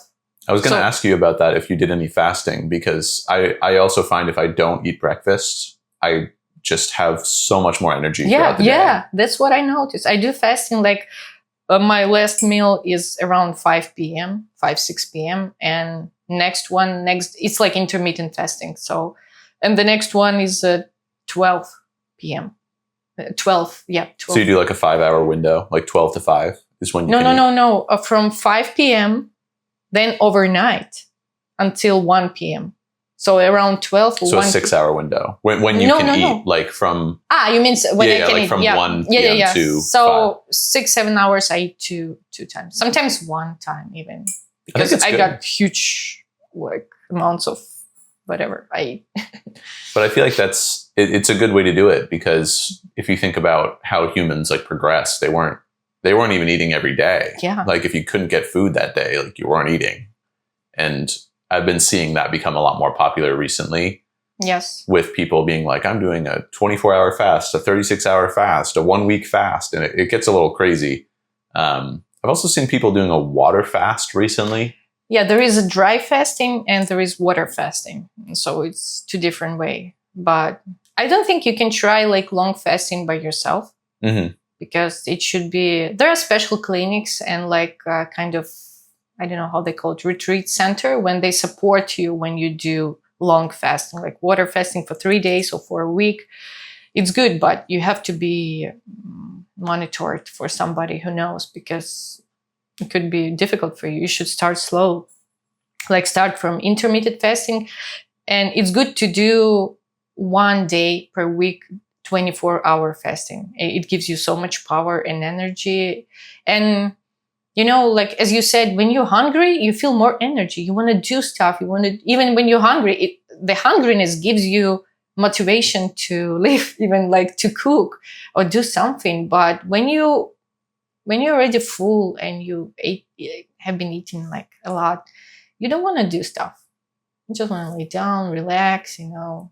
I was going to ask you about that if you did any fasting, because I also find if I don't eat breakfast, I just have so much more energy throughout the day. Yeah, that's what I noticed. I do fasting like my last meal is around 5 p.m., 6 p.m. And it's like intermittent fasting. So, and the next one is 12 p.m. 12. So you do like a 5-hour window, like 12 to 5 is when you No. From 5 p.m., then overnight until 1 p.m. So around 12 or 1 So a 6-hour window when you can eat like from... you mean when I can like eat. from 1 p.m. to 5. So 6-7 hours I eat two times. Sometimes 1 time even. Because I got huge like amounts of whatever I eat. But I feel like it's a good way to do it, because if you think about how humans like progressed, they weren't even eating every day. Yeah. Like if you couldn't get food that day, like you weren't eating. And I've been seeing that become a lot more popular recently. Yes. With people being like, I'm doing a 24-hour fast, a 36-hour fast, a 1-week fast. And it gets a little crazy. I've also seen people doing a water fast recently. Yeah, there is a dry fasting and there is water fasting. So it's 2 different ways. But I don't think you can try like long fasting by yourself. Mm-hmm. Because it should be, there are special clinics and like kind of, I don't know how they call it, retreat center, when they support you when you do long fasting, like water fasting for 3 days or for a week. It's good, but you have to be monitored for somebody who knows, because it could be difficult for you. You should start slow, like start from intermittent fasting. And it's good to do 1 day per week, 24-hour fasting. It gives you so much power and energy. And you know, like as you said, when you're hungry, you feel more energy. You want to do stuff. You want to, even when you're hungry, the hungriness gives you motivation to live, even like to cook or do something. But when you're already full and have been eating like a lot, you don't want to do stuff. You just want to lay down, relax, you know.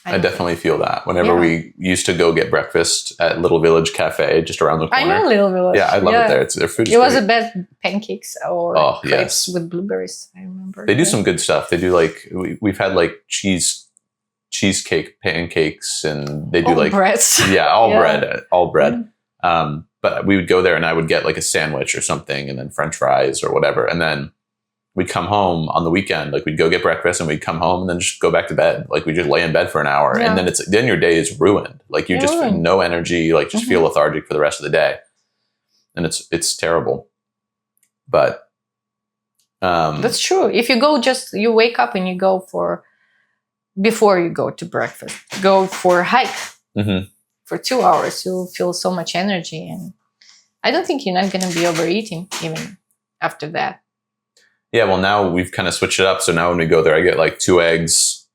I definitely feel that. Whenever we used to go get breakfast at Little Village Cafe just around the corner. I know Little Village. Yeah, I love it there. Their food is It was great. the best pancakes or crepes with blueberries, I remember. They do some good stuff. They do like, we've had like cheesecake pancakes, and they do all like breads. Yeah, all bread. But we would go there and I would get like a sandwich or something, and then French fries or whatever. And then we'd come home on the weekend, like we'd go get breakfast and we'd come home and then just go back to bed. Like we just lay in bed for an hour, and then your day is ruined. Like you just have no energy, like just feel lethargic for the rest of the day. And it's terrible. But that's true. If you go, you wake up and you go before you go to breakfast, go for a hike for 2 hours, you'll feel so much energy. And I don't think you're not going to be overeating even after that. Yeah, well, now we've kind of switched it up. So now when we go there, I get like 2 eggs,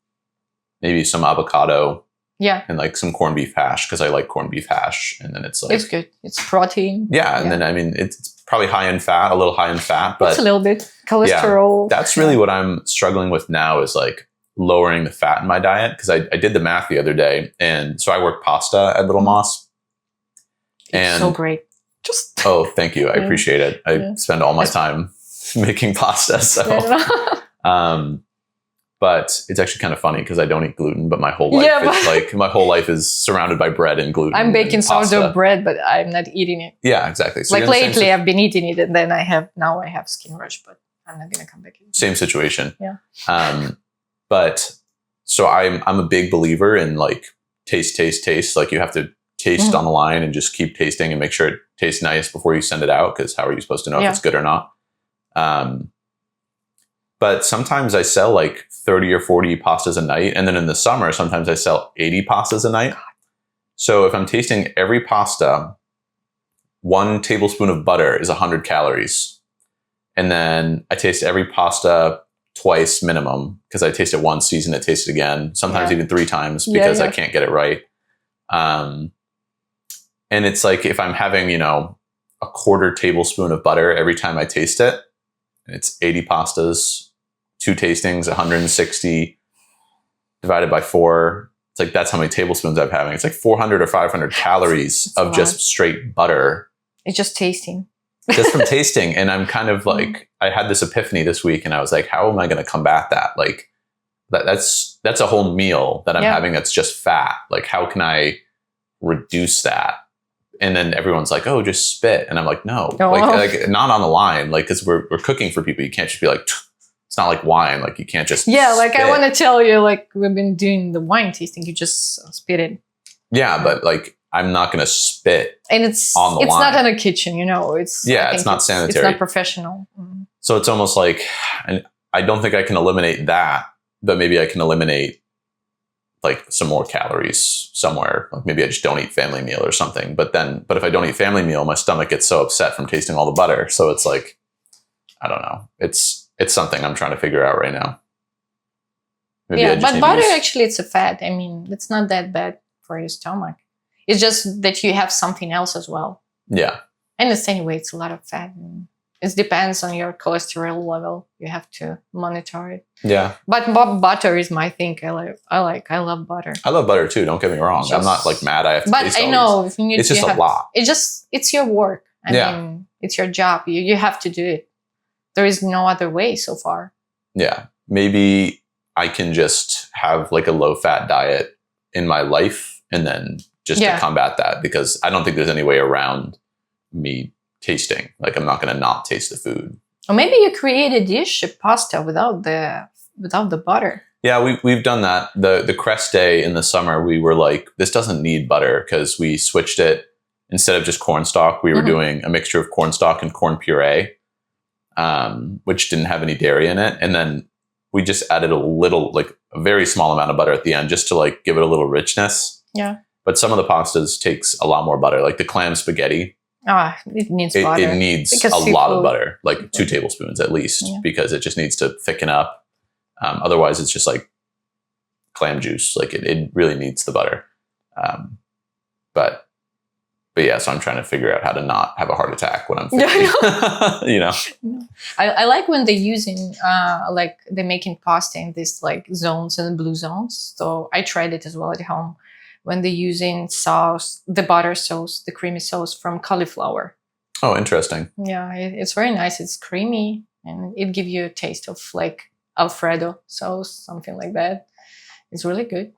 maybe some avocado. Yeah. And like some corned beef hash, because I like corned beef hash. And then it's like... It's good. It's protein. Yeah. And then, I mean, it's probably high in fat, a little high in fat. But it's a little bit. Cholesterol. Yeah, that's really what I'm struggling with now, is like lowering the fat in my diet. Because I did the math the other day. And so I work pasta at Little Moss. It's so great. Oh, thank you. I appreciate it. I spend all my time making pasta. So, but it's actually kind of funny because I don't eat gluten, but my whole life is surrounded by bread and gluten. I'm baking sourdough bread, but I'm not eating it. Yeah, exactly. So like lately, I've been eating it, and then now I have skin rush, but I'm not gonna come back in. Same situation. Yeah. But so I'm a big believer in like taste. Like you have to taste on the line and just keep tasting and make sure it tastes nice before you send it out. Because how are you supposed to know if it's good or not? But sometimes I sell like 30 or 40 pastas a night. And then in the summer, sometimes I sell 80 pastas a night. So if I'm tasting every pasta, 1 tablespoon of butter is 100 calories. And then I taste every pasta twice minimum, because I taste it once, season it, taste it again, sometimes even 3 times because I can't get it right. And it's like, if I'm having, a 1/4 tablespoon of butter every time I taste it, it's 80 pastas, 2 tastings, 160 divided by 4. It's like, that's how many tablespoons I'm having. It's like 400 or 500 calories of just straight butter. It's just tasting. Just from tasting. And I'm kind of like, I had this epiphany this week, and I was like, how am I going to combat that? Like that's a whole meal that I'm having that's just fat. Like, how can I reduce that? And then everyone's like, oh, just spit. And I'm like, no, like not on the line. Like, because we're cooking for people. You can't just be like, it's not like wine. Like, you can't just spit. I want to tell you, like, we've been doing the wine tasting. You just spit it. Yeah, but like, I'm not going to spit. And it's on the line. Not in a kitchen, It's it's not sanitary. It's not professional. So it's almost like, and I don't think I can eliminate that, but maybe I can eliminate like some more calories somewhere. Like maybe I just don't eat family meal or something. But if I don't eat family meal, my stomach gets so upset from tasting all the butter. So it's like, I don't know. It's something I'm trying to figure out right now. Maybe but butter actually, it's a fat. I mean, it's not that bad for your stomach. It's just that you have something else as well. Yeah. And it's anyway, it's a lot of fat. It depends on your cholesterol level. You have to monitor it. Yeah. But butter is my thing. I love butter. I love butter too. Don't get me wrong. I'm not like mad. I have to taste I know. It's just a lot. It's your work. I mean, it's your job. You have to do it. There is no other way so far. Yeah. Maybe I can just have like a low fat diet in my life, and then just to combat that, because I don't think there's any way around me tasting. Like, I'm not going to not taste the food. Or maybe you create a dish, a pasta without the butter. Yeah, we've done that. The Crest Day in the summer, we were like, this doesn't need butter, because we switched it. Instead of just cornstalk, we were doing a mixture of cornstalk and corn puree, which didn't have any dairy in it. And then we just added a very small amount of butter at the end, just to like give it a little richness. Yeah. But some of the pastas takes a lot more butter, like the clam spaghetti. It needs butter. It needs Because a lot of seafood. butter, like 2 tablespoons at least, Yeah. because it just needs to thicken up. Otherwise, it's just like clam juice. Like it really needs the butter. But yeah, so I'm trying to figure out how to not have a heart attack when I'm 50. You know? I like when they're using like they're making pasta in these like zones and blue zones. So I tried it as well at home when they're using sauce, the butter sauce, the creamy sauce from cauliflower. Oh, interesting. Yeah, it's very nice. It's creamy and it gives you a taste of like Alfredo sauce, something like that. It's really good.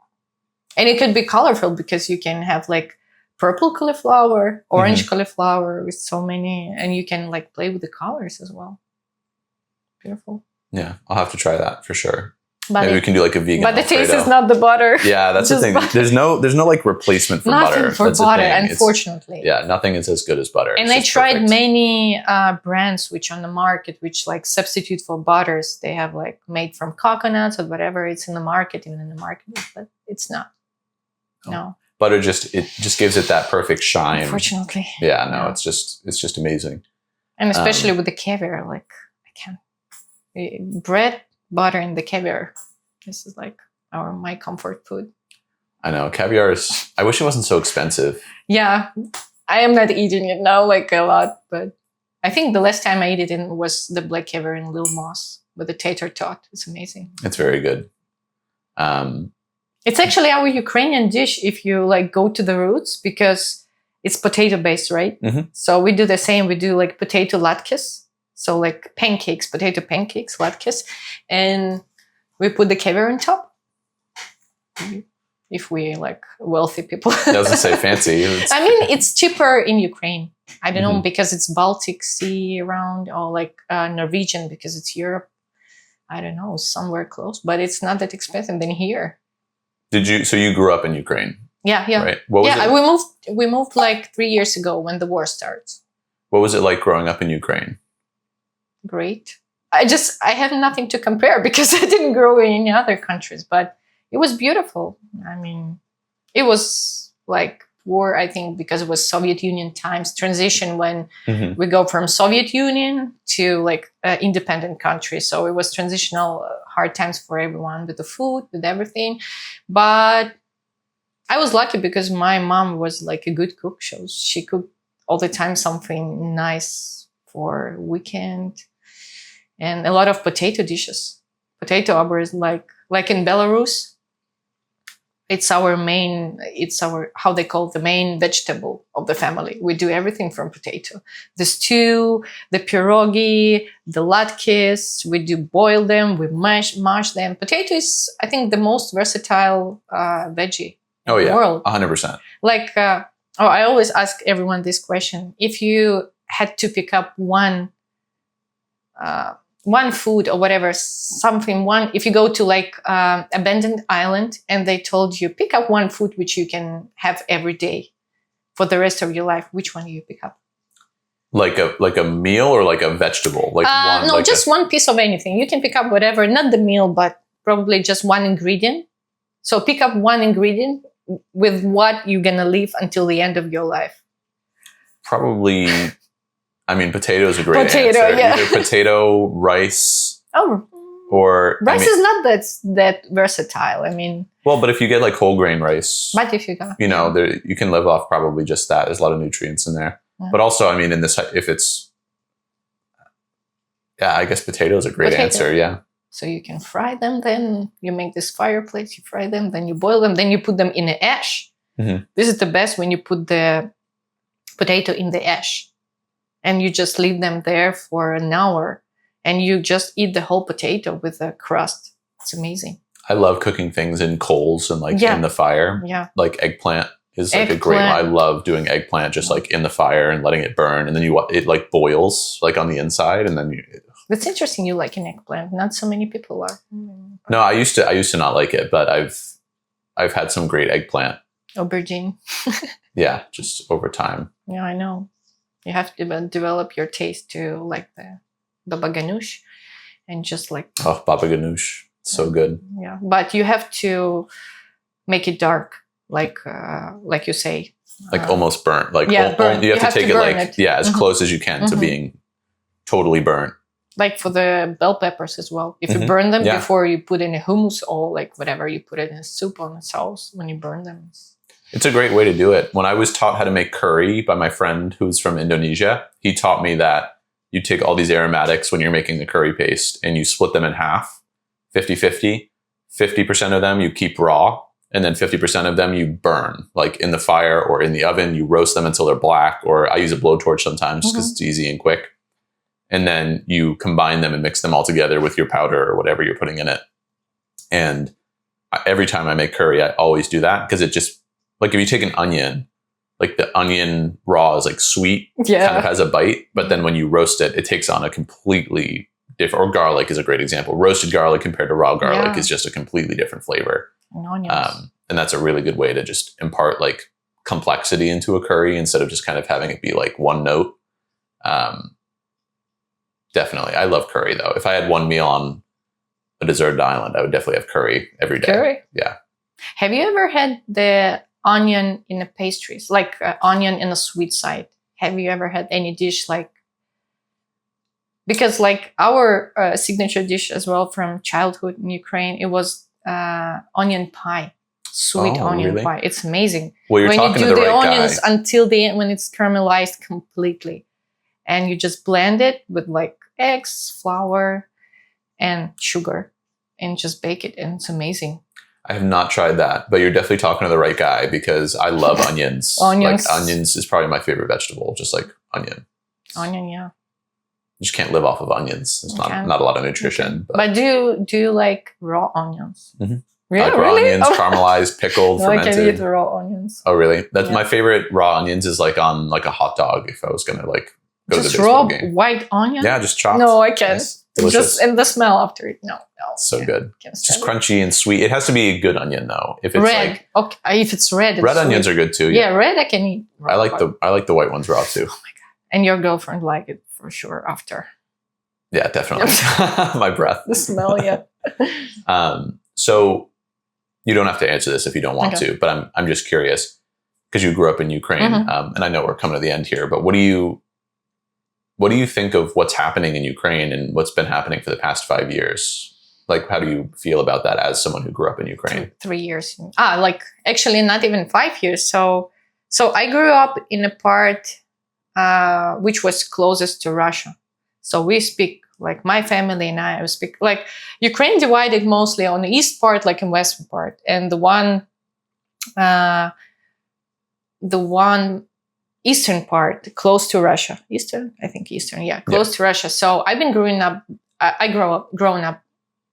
And it could be colorful because you can have like purple cauliflower, orange cauliflower with so many, and you can like play with the colors as well. Beautiful. Yeah, I'll have to try that for sure. But Maybe we can do like a vegan. But the taste Alfredo. is not the butter. Yeah, that's the Just thing. butter. There's no like replacement for Nothing butter. for That's the butter, thing. unfortunately. Yeah, nothing is as good as butter. And It's I just tried perfect. many brands which on the market, which like substitute for butters. They have like made from coconuts or whatever. It's in the market, but it's not. Oh. No, Butter it just gives it that perfect shine. unfortunately. Yeah, no, Yeah. it's just amazing. And especially with the caviar, like I can't. Bread, butter, and the caviar. This is like my comfort food. I know caviar is. I wish it wasn't so expensive. Yeah, I am not eating it now like a lot, but I think the last time I ate it was the black caviar in Little Moss with the tater tot. It's amazing. It's very good. It's actually our Ukrainian dish if you like go to the roots because it's potato based, right? Mhm. So we do the same. We do like potato latkes, so like pancakes, potato pancakes, latkes, and we put the caviar on top. If we like wealthy people. I was gonna say fancy. I mean, it's cheaper in Ukraine. I don't know Mhm. because it's Baltic Sea around or like Norwegian because it's Europe. I don't know, somewhere close, but it's not that expensive than here. So you grew up in Ukraine, Yeah, yeah. right? What was it? We moved like 3 years ago when the war starts. What was it like growing up in Ukraine? Great. I have nothing to compare because I didn't grow in any other countries, but it was beautiful. I mean, it was like war, I think, because it was Soviet Union times, transition when Mhm. we go from Soviet Union to like independent country. So it was transitional hard times for everyone with the food, with everything. But I was lucky because my mom was like a good cook. She cooked all the time something nice for weekend and a lot of potato dishes. Potato is like in Belarus. It's our how they call it, the main vegetable of the family. We do everything from potato. The stew, the pierogi, the latkes, we do boil them, we mash them. Potato is, I think, the most versatile veggie Oh in the yeah, world. 100%. Like, I always ask everyone this question. If you had to pick up one food or whatever, if you go to like abandoned island and they told you pick up one food which you can have every day for the rest of your life, which one do you pick up? Like a meal or like a vegetable? Like one? No, like just one piece of anything. You can pick up whatever, not the meal, but probably just one ingredient. So pick up one ingredient with what you're gonna live until the end of your life. Probably. I mean, potato is a great Potato, answer. yeah. Either potato, rice, Oh, or rice is not that versatile. I mean, well, but if you get like whole grain rice, but if you go, you can live off probably just that. There's a lot of nutrients in there. Yeah. But also, I mean, if it's, yeah, I guess potato is a great answer. Yeah. So you can fry them. Then you make this fireplace. You fry them. Then you boil them. Then you put them in the ash. Mm-hmm. This is the best when you put the potato in the ash. And you just leave them there for an hour and you just eat the whole potato with the crust. It's amazing. I love cooking things in coals and like Yeah. in the fire. Yeah. Like eggplant is like a great one. I love doing eggplant just like in the fire and letting it burn. And then it like boils like on the inside. And then That's interesting. You like an eggplant. Not so many people are. No, I used to not like it, but I've had some great eggplant. Aubergine. Yeah. Just over time. Yeah, I know. You have to develop your taste to like the baba ganoush and just like... Oh, baba ganoush. So good. Yeah, but you have to make it dark, like you say. like almost burnt. Like burnt. you have to take it burn like as close as you can to being totally burnt. Like for the bell peppers as well. If you burn them before you put in a hummus or like whatever you put it in a soup or a sauce, when you burn them. It's a great way to do it. When I was taught how to make curry by my friend who's from Indonesia, he taught me that you take all these aromatics when you're making the curry paste and you split them in half, 50-50. 50% of them you keep raw, and then 50% of them you burn, like in the fire or in the oven. You roast them until they're black, or I use a blowtorch sometimes because it's easy and quick. And then you combine them and mix them all together with your powder or whatever you're putting in it. And every time I make curry, I always do that because it just, like if you take an onion, like the onion raw is like sweet, kind of has a bite. But then when you roast it, it takes on a completely different, or garlic is a great example. Roasted garlic compared to raw garlic is just a completely different flavor. And that's a really good way to just impart like complexity into a curry instead of just kind of having it be like one note. Definitely. I love curry though. If I had one meal on a deserted island, I would definitely have curry every day. Curry? Yeah. Have you ever had the onion in the pastries, like onion in the sweet side? Have you ever had any dish like, because like our signature dish as well from childhood in Ukraine, it was onion pie, sweet onion pie. It's amazing. Well, you're when talking you to do the the right onions guy. until the end, when it's caramelized completely, and you just blend it with like eggs, flour, and sugar, and just bake it, and it's amazing. I have not tried that, but you're definitely talking to the right guy because I love onions. Onions. Like onions is probably my favorite vegetable, just like onion. Onion, yeah. You just can't live off of onions. It's not a lot of nutrition. But do you like raw onions? Mm-hmm. Really? I like raw onions, caramelized, pickled, fermented. I can eat the raw onions. Oh, really? That's my favorite raw onions is like on like a hot dog if I was going to like go just to the baseball raw game. white onion? Yeah, just chopped. No, I can't. Nice. Delicious. Just in the smell after it. No. So good. Just crunchy and sweet. It has to be a good onion though. If it's red. like Okay. If it's red, red onions are good too. Yeah, red I can eat. I like the white ones raw too. Oh my god! And your girlfriend liked it for sure after. Yeah, definitely. My breath. The smell, yeah. So you don't have to answer this if you don't want to, but I'm just curious because you grew up in Ukraine, and I know we're coming to the end here. But what do you think of what's happening in Ukraine and what's been happening for the past 5 years? Like, how do you feel about that as someone who grew up in Ukraine? 3 years. Like actually not even 5 years. So I grew up in a part which was closest to Russia. So we speak, like my family and I speak, like Ukraine divided mostly on the east part, like in western part. And the one eastern part, close to Russia. Eastern, yeah, close to Russia. So I've been growing up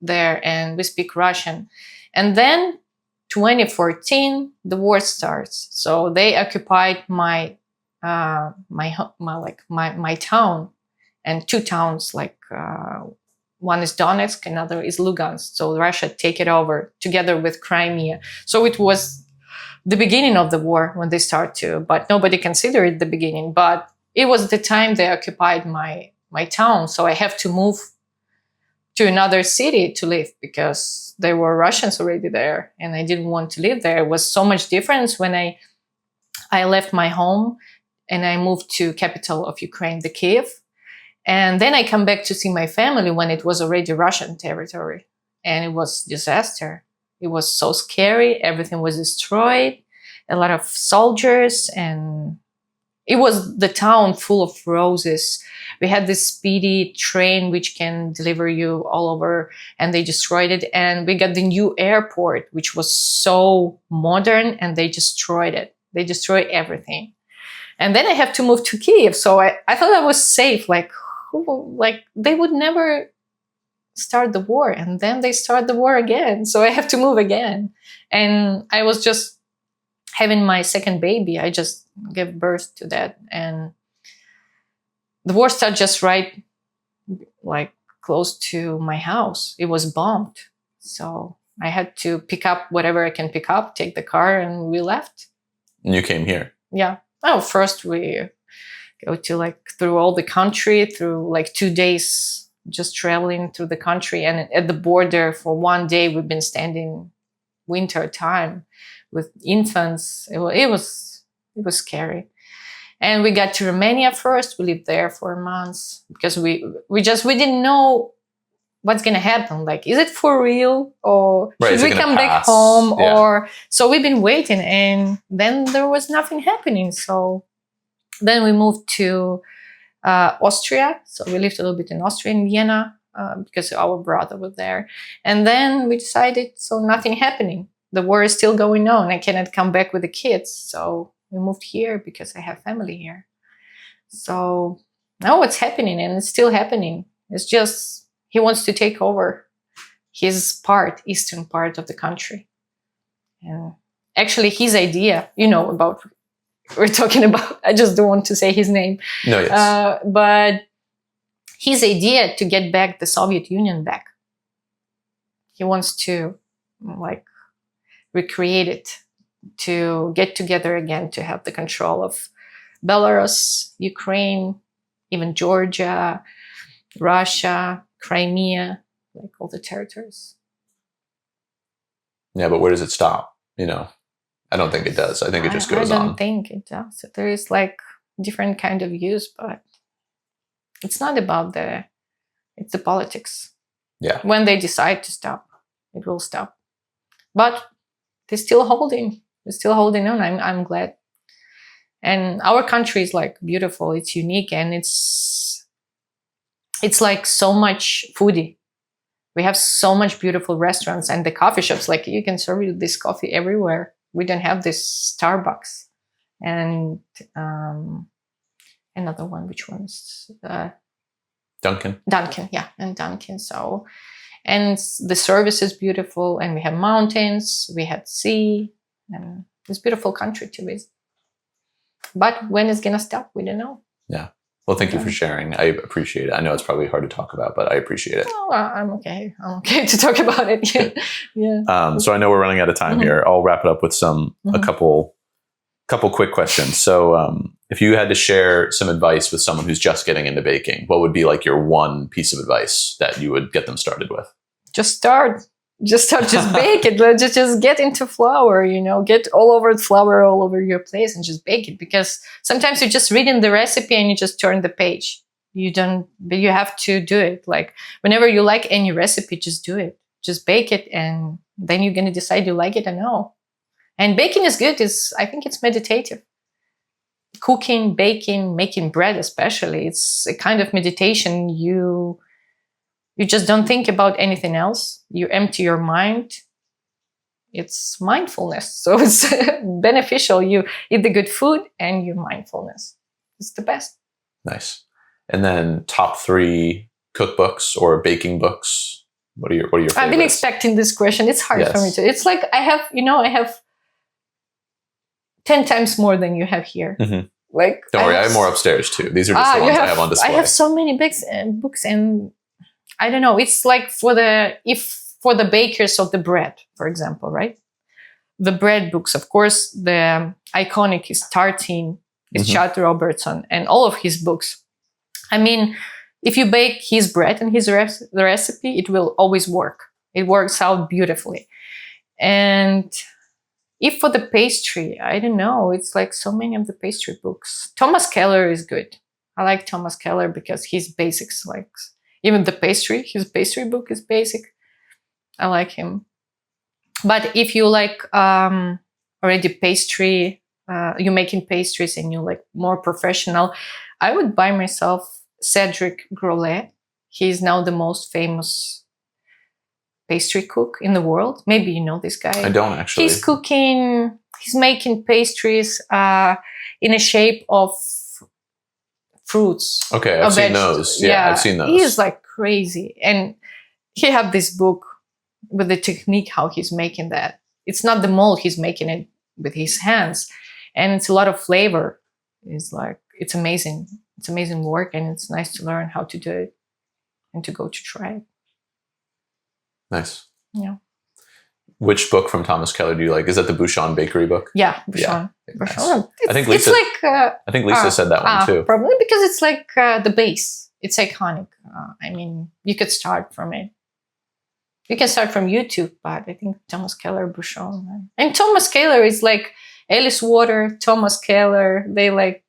there, and we speak Russian. And then 2014, the war starts. So they occupied my town, and two towns, like one is Donetsk, another is Lugansk. So Russia take it over together with Crimea. So it was the beginning of the war when they start to, but nobody considered it the beginning. But it was the time they occupied my town. So I have to move to another city to live because there were Russians already there, and I didn't want to live there. It was so much difference when I left my home and I moved to capital of Ukraine, the Kiev. And then I come back to see my family when it was already Russian territory, and it was disaster. It was so scary. Everything was destroyed. A lot of soldiers, and it was the town full of roses. We had this speedy train which can deliver you all over, and they destroyed it. And we got the new airport, which was so modern, and they destroyed it. They destroyed everything. And then I have to move to Kiev. So I thought I was safe. Like they would never start the war, and then they start the war again. So I have to move again. And I was just having my second baby. I just gave birth to that, and the war started just right, like close to my house. It was bombed. So I had to pick up whatever I can pick up, take the car, and we left. And you came here? Yeah. Oh, first we go to like through all the country, through like 2 days, just traveling through the country. And at the border for 1 day, we've been standing winter time with infants. It It was scary. And we got to Romania first. We lived there for months because we didn't know what's going to happen. Like, is it for real, or Right, should we come back home? Yeah. Or so we've been waiting, and then there was nothing happening. So then we moved to Austria. So we lived a little bit in Austria, in Vienna, because our brother was there. And then we decided, so nothing happening. The war is still going on. I cannot come back with the kids. So we moved here because I have family here. So now what's happening, and it's still happening. It's just he wants to take over his eastern part of the country. And actually his idea, about we're talking about, I just don't want to say his name. No, yes. But his idea to get back the Soviet Union back. He wants to recreate it, to get together again, to have the control of Belarus, Ukraine, even Georgia, Russia, Crimea, like all the territories. Yeah, but where does it stop? I don't think it does. I think it just goes on. I don't think it does. There is different kind of use, but it's not about it's the politics. Yeah. When they decide to stop, it will stop. But they're still holding. They're still holding on. I'm glad. And our country is beautiful. It's unique, and it's so much foodie. We have so much beautiful restaurants, and the coffee shops. You can serve this coffee everywhere. We don't have this Starbucks. And another one, which one's Duncan? Duncan, yeah, and Duncan. So, and the service is beautiful, and we have mountains, we have sea, and it's a beautiful country to visit. But when it's gonna stop, we don't know. Yeah. Well, thank you for sharing. I appreciate it. I know it's probably hard to talk about, but I appreciate it. Oh, I'm okay. I'm okay to talk about it. Yeah. Yeah. So I know we're running out of time here. I'll wrap it up with a couple quick questions. So if you had to share some advice with someone who's just getting into baking, what would be your one piece of advice that you would get them started with? Just start. Just bake it. Just get into flour, get all over the flour all over your place and just bake it. Because sometimes you just read in the recipe and you just turn the page. But you have to do it. Whenever you like any recipe, just do it. Just bake it, and then you're going to decide you like it or no. And baking is good. I think it's meditative. Cooking, baking, making bread especially, it's a kind of meditation. You just don't think about anything else. You empty your mind. It's mindfulness. So it's beneficial. You eat the good food and your mindfulness. It's the best. Nice. And then top 3 cookbooks or baking books. What are your favorites? I've been expecting this question. It's hard for me to. It's I have 10 times more than you have here. Mm-hmm. Don't worry, I have more upstairs too. These are just the ones I have on display. I have so many books, and I don't know. It's for the bakers of the bread, for example, right? The bread books, of course, the iconic is Tartine, is Chad Robertson, and all of his books. I mean, if you bake his bread and the recipe, it will always work. It works out beautifully. And if for the pastry, I don't know. It's so many of the pastry books. Thomas Keller is good. I like Thomas Keller because his basics, even the pastry, his pastry book is basic. I like him. But if you already pastry, you're making pastries and you more professional, I would buy myself Cedric Grolet. He's now the most famous pastry cook in the world. Maybe you know this guy. I don't actually. He's making pastries in a shape of fruits. Okay, I've seen those. Yeah, I've seen those. He's crazy. And he have this book with the technique how he's making that. It's not the mold, he's making it with his hands. And it's a lot of flavor. It's amazing. It's amazing work, and it's nice to learn how to do it and to go to try it. Nice. Yeah. Which book from Thomas Keller do you like? Is that the Bouchon Bakery book? Yeah, Bouchon. Yeah, Bouchon. I think Lisa. I think Lisa said that one too. Probably because it's the base. It's iconic. I mean, you could start from it. You can start from YouTube, but I think Thomas Keller, Bouchon, and Thomas Keller is Alice Water, Thomas Keller. They like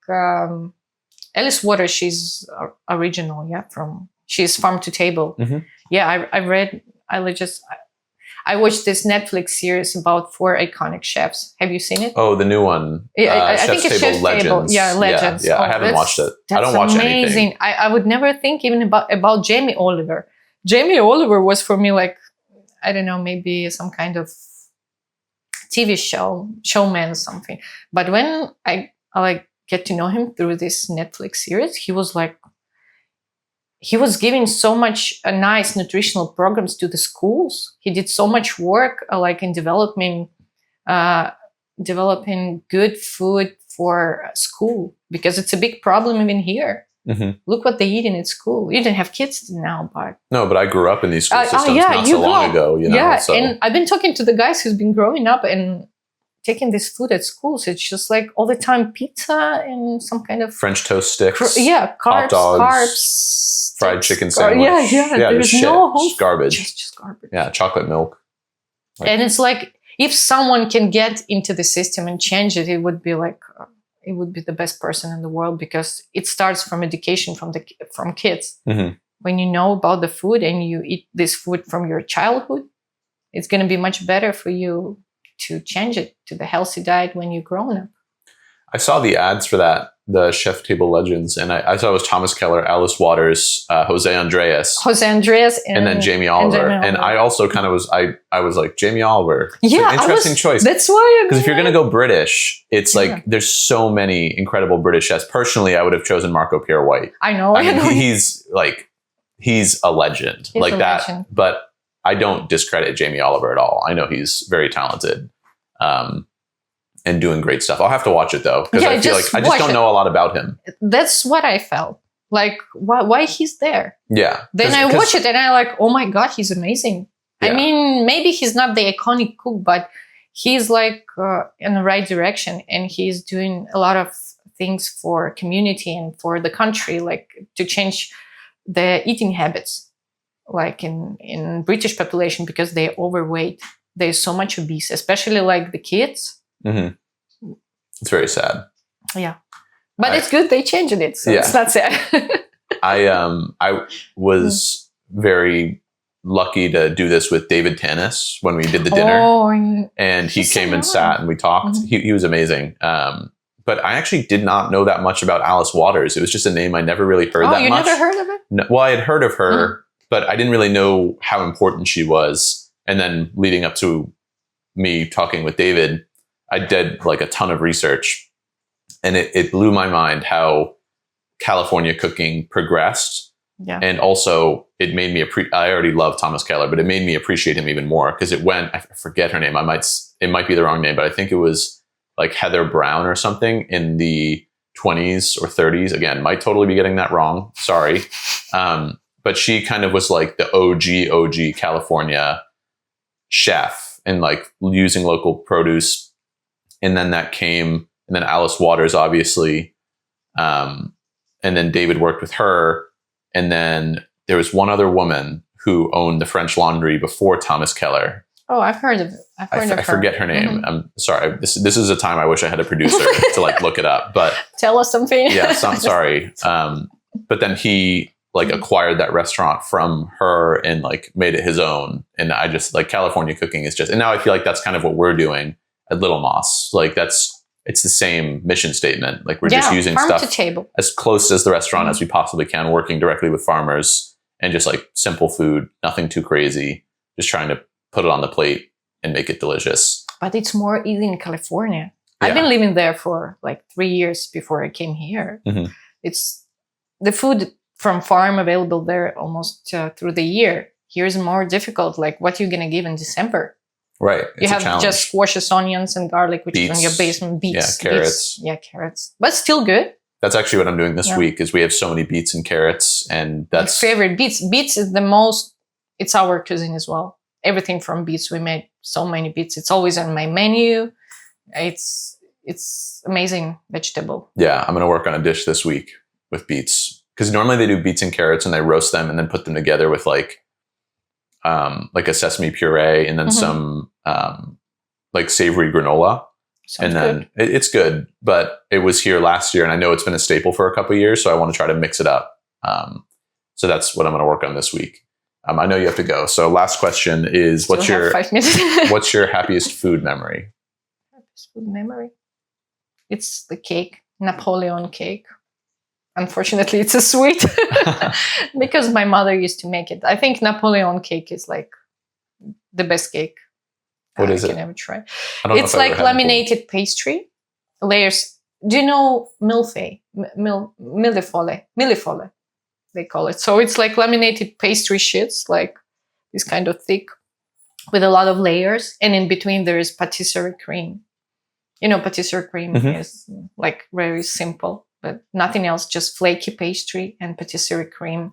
Alice Water. She's original, yeah. She's farm to table. Mhm. Yeah, I read. I watched this Netflix series about 4 iconic chefs. Have you seen it? Oh, the new one. Yeah, I think it's Chef's Legends. Table. Yeah, Legends. Yeah, Oh, I haven't watched it. I don't watch amazing. anything. I would never think even about Jamie Oliver. Jamie Oliver was for me like, I don't know, maybe some kind of TV showman, something. But when I like get to know him through this Netflix series, he was giving so much nice nutritional programs to the schools. He did so much work like in developing good food for school, because it's a big problem even here. Mhm. Look what they eat in school. You don't have kids now, but No, but I grew up in these school systems yeah, not so long ago. So. and I've been talking to the guys who's been growing up and taking this food at schools. It's just like all the time pizza and some kind of French toast sticks. carbs, hot dogs, carbs, fried chicken sandwich. Yeah. There's just no shit. Just garbage. Just garbage. Yeah, chocolate milk. And it's like, if someone can get into the system and change it, it would be like, it would be the best person in the world, because it starts from education from kids. Mhm. When you know about the food and you eat this food from your childhood, it's going to be much better for you to change it to the healthy diet when you're grown up. I saw the ads for that, the Chef Table Legends, and I saw it was Thomas Keller, Alice Waters, Jose Andreas, and then Jamie Oliver. And I also kind of was, I was like, Jamie Oliver. It's an interesting choice. That's why. Because if you're going to go British, it's like there's so many incredible British chefs. Personally, I would have chosen Marco Pierre White. I know. He's a legend. He's like a that. legend. But I don't discredit Jamie Oliver at all. I know he's very talented. And doing great stuff. I'll have to watch it though, because I feel like I just don't know a lot about him. That's what I felt. Like, why he's there? Yeah. Then I watch it and I like, oh my God, he's amazing. Yeah. I mean, maybe he's not the iconic cook, but he's like in the right direction, and he's doing a lot of things for community and for the country, like to change the eating habits, like in British population, because they're overweight. There's so much obese, especially like the kids. Mm-hmm. It's very sad. Yeah, but it's good they changed it, so it's not sad. I was very lucky to do this with David Tanis when we did the dinner, and he came and sat and we talked. Mm-hmm. He was amazing. But I actually did not know that much about Alice Waters. It was just a name I never really heard that much. Oh, you never heard of it? No, well, I had heard of her, but I didn't really know how important she was. And then leading up to me talking with David, I did like a ton of research, and it blew my mind how California cooking progressed. Yeah. And also it made me I already love Thomas Keller, but it made me appreciate him even more, because I forget her name. It might be the wrong name, but I think it was like Heather Brown or something in the 20s or 30s. Again, might totally be getting that wrong. Sorry. But she kind of was like the OG California chef, and like using local produce. And then and then Alice Waters, obviously. And then David worked with her. And then there was one other woman who owned the French Laundry before Thomas Keller. Oh, I've heard of it. I forget her name. Mm-hmm. I'm sorry. This is a time I wish I had a producer to like look it up. But tell us something. Yeah, sorry. But then he like acquired that restaurant from her and like made it his own. And I just like California cooking is just, and now I feel like that's kind of what we're doing at Little Moss. Like it's the same mission statement. Like we're just using stuff to table, as close as the restaurant as we possibly can, working directly with farmers, and just like simple food, nothing too crazy, just trying to put it on the plate and make it delicious. But it's more easy in California. Yeah. I've been living there for like 3 years before I came here. Mm-hmm. It's the food from farm available there almost through the year. Here's more difficult. Like what you're going to give in December. Right. You have just squashes, onions, and garlic, which is on your basement. Beets. Yeah, carrots. Beets. Yeah, carrots. But still good. That's actually what I'm doing this week, is we have so many beets and carrots, and that's... My favorite. Beets. Beets is the most... It's our cuisine as well. Everything from beets. We made so many beets. It's always on my menu. It's amazing vegetable. Yeah, I'm going to work on a dish this week with beets. Because normally they do beets and carrots and they roast them and then put them together with like a sesame puree and then some like savory granola. Sounds and then it's good, but it was here last year, and I know it's been a staple for a couple of years, so I want to try to mix it up. So that's what I'm going to work on this week. I know you have to go. So last question is, Still have 5 minutes. what's your happiest food memory? Happiest food memory? It's the cake, Napoleon cake. Unfortunately, it's a sweet because my mother used to make it. I think Napoleon cake is like the best cake. What is I it? can ever try. I don't know It's if I've like ever had it before. laminated pastry layers. Do you know millefeuille? They call it. So it's like laminated pastry sheets, like this kind of thick, with a lot of layers, and in between there is patisserie cream. Patisserie cream is like very simple, but nothing else, just flaky pastry and patisserie cream,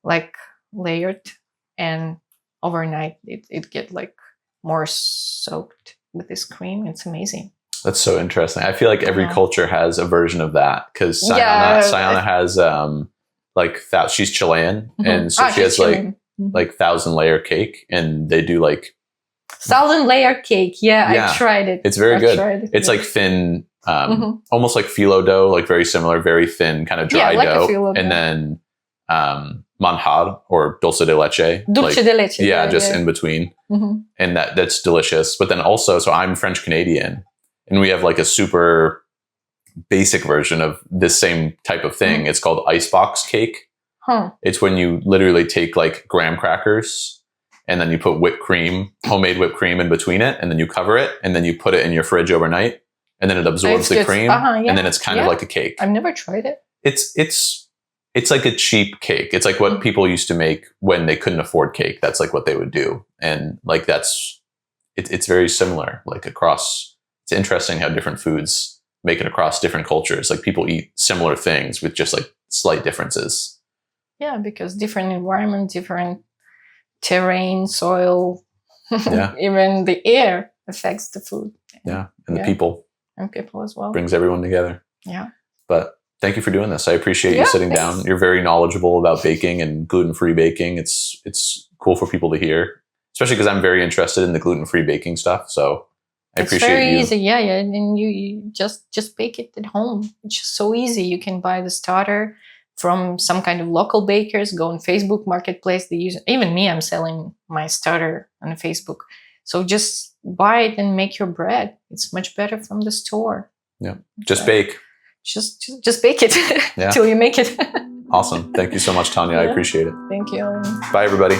like layered, and overnight it get like more soaked with this cream. It's amazing. That's so interesting. I feel like every culture has a version of that, because Sayana has she's Chilean, and so she has Chilean. like 1,000-layer cake, and they do like 1,000-layer cake. Yeah, I tried it. It's very good. It's like thin, almost like phyllo dough, like very similar, very thin, kind of dry dough, and then manjar or dulce de leche. Dulce de leche. Yeah, just in between, and that's delicious. But then also, so I'm French Canadian, and we have like a super basic version of this same type of thing. It's called icebox cake. It's when you literally take like graham crackers, and then you put homemade whipped cream in between it, and then you cover it, and then you put it in your fridge overnight, and then it absorbs the cream, and then it's kind of like a cake. I've never tried it. It's like a cheap cake. It's like what people used to make when they couldn't afford cake. That's like what they would do, and like it's very similar. Like across, it's interesting how different foods make it across different cultures. Like people eat similar things with just like slight differences. Yeah, because different environment, different terrain, soil, even the air affects the food. Yeah, and the people. And people as well. Brings everyone together. Yeah. But thank you for doing this. I appreciate you sitting down. You're very knowledgeable about baking and gluten-free baking. It's cool for people to hear, especially because I'm very interested in the gluten-free baking stuff. So I appreciate you. It's very easy. Yeah. And you just bake it at home. It's just so easy. You can buy the starter from some kind of local bakers, go on Facebook Marketplace. They use, even me, I'm selling my starter on Facebook. So just buy it and make your bread. It's much better from the store. Yeah. Just bake. Just bake it till you make it. Awesome. Thank you so much, Tanya. I appreciate it. Thank you. Bye, everybody.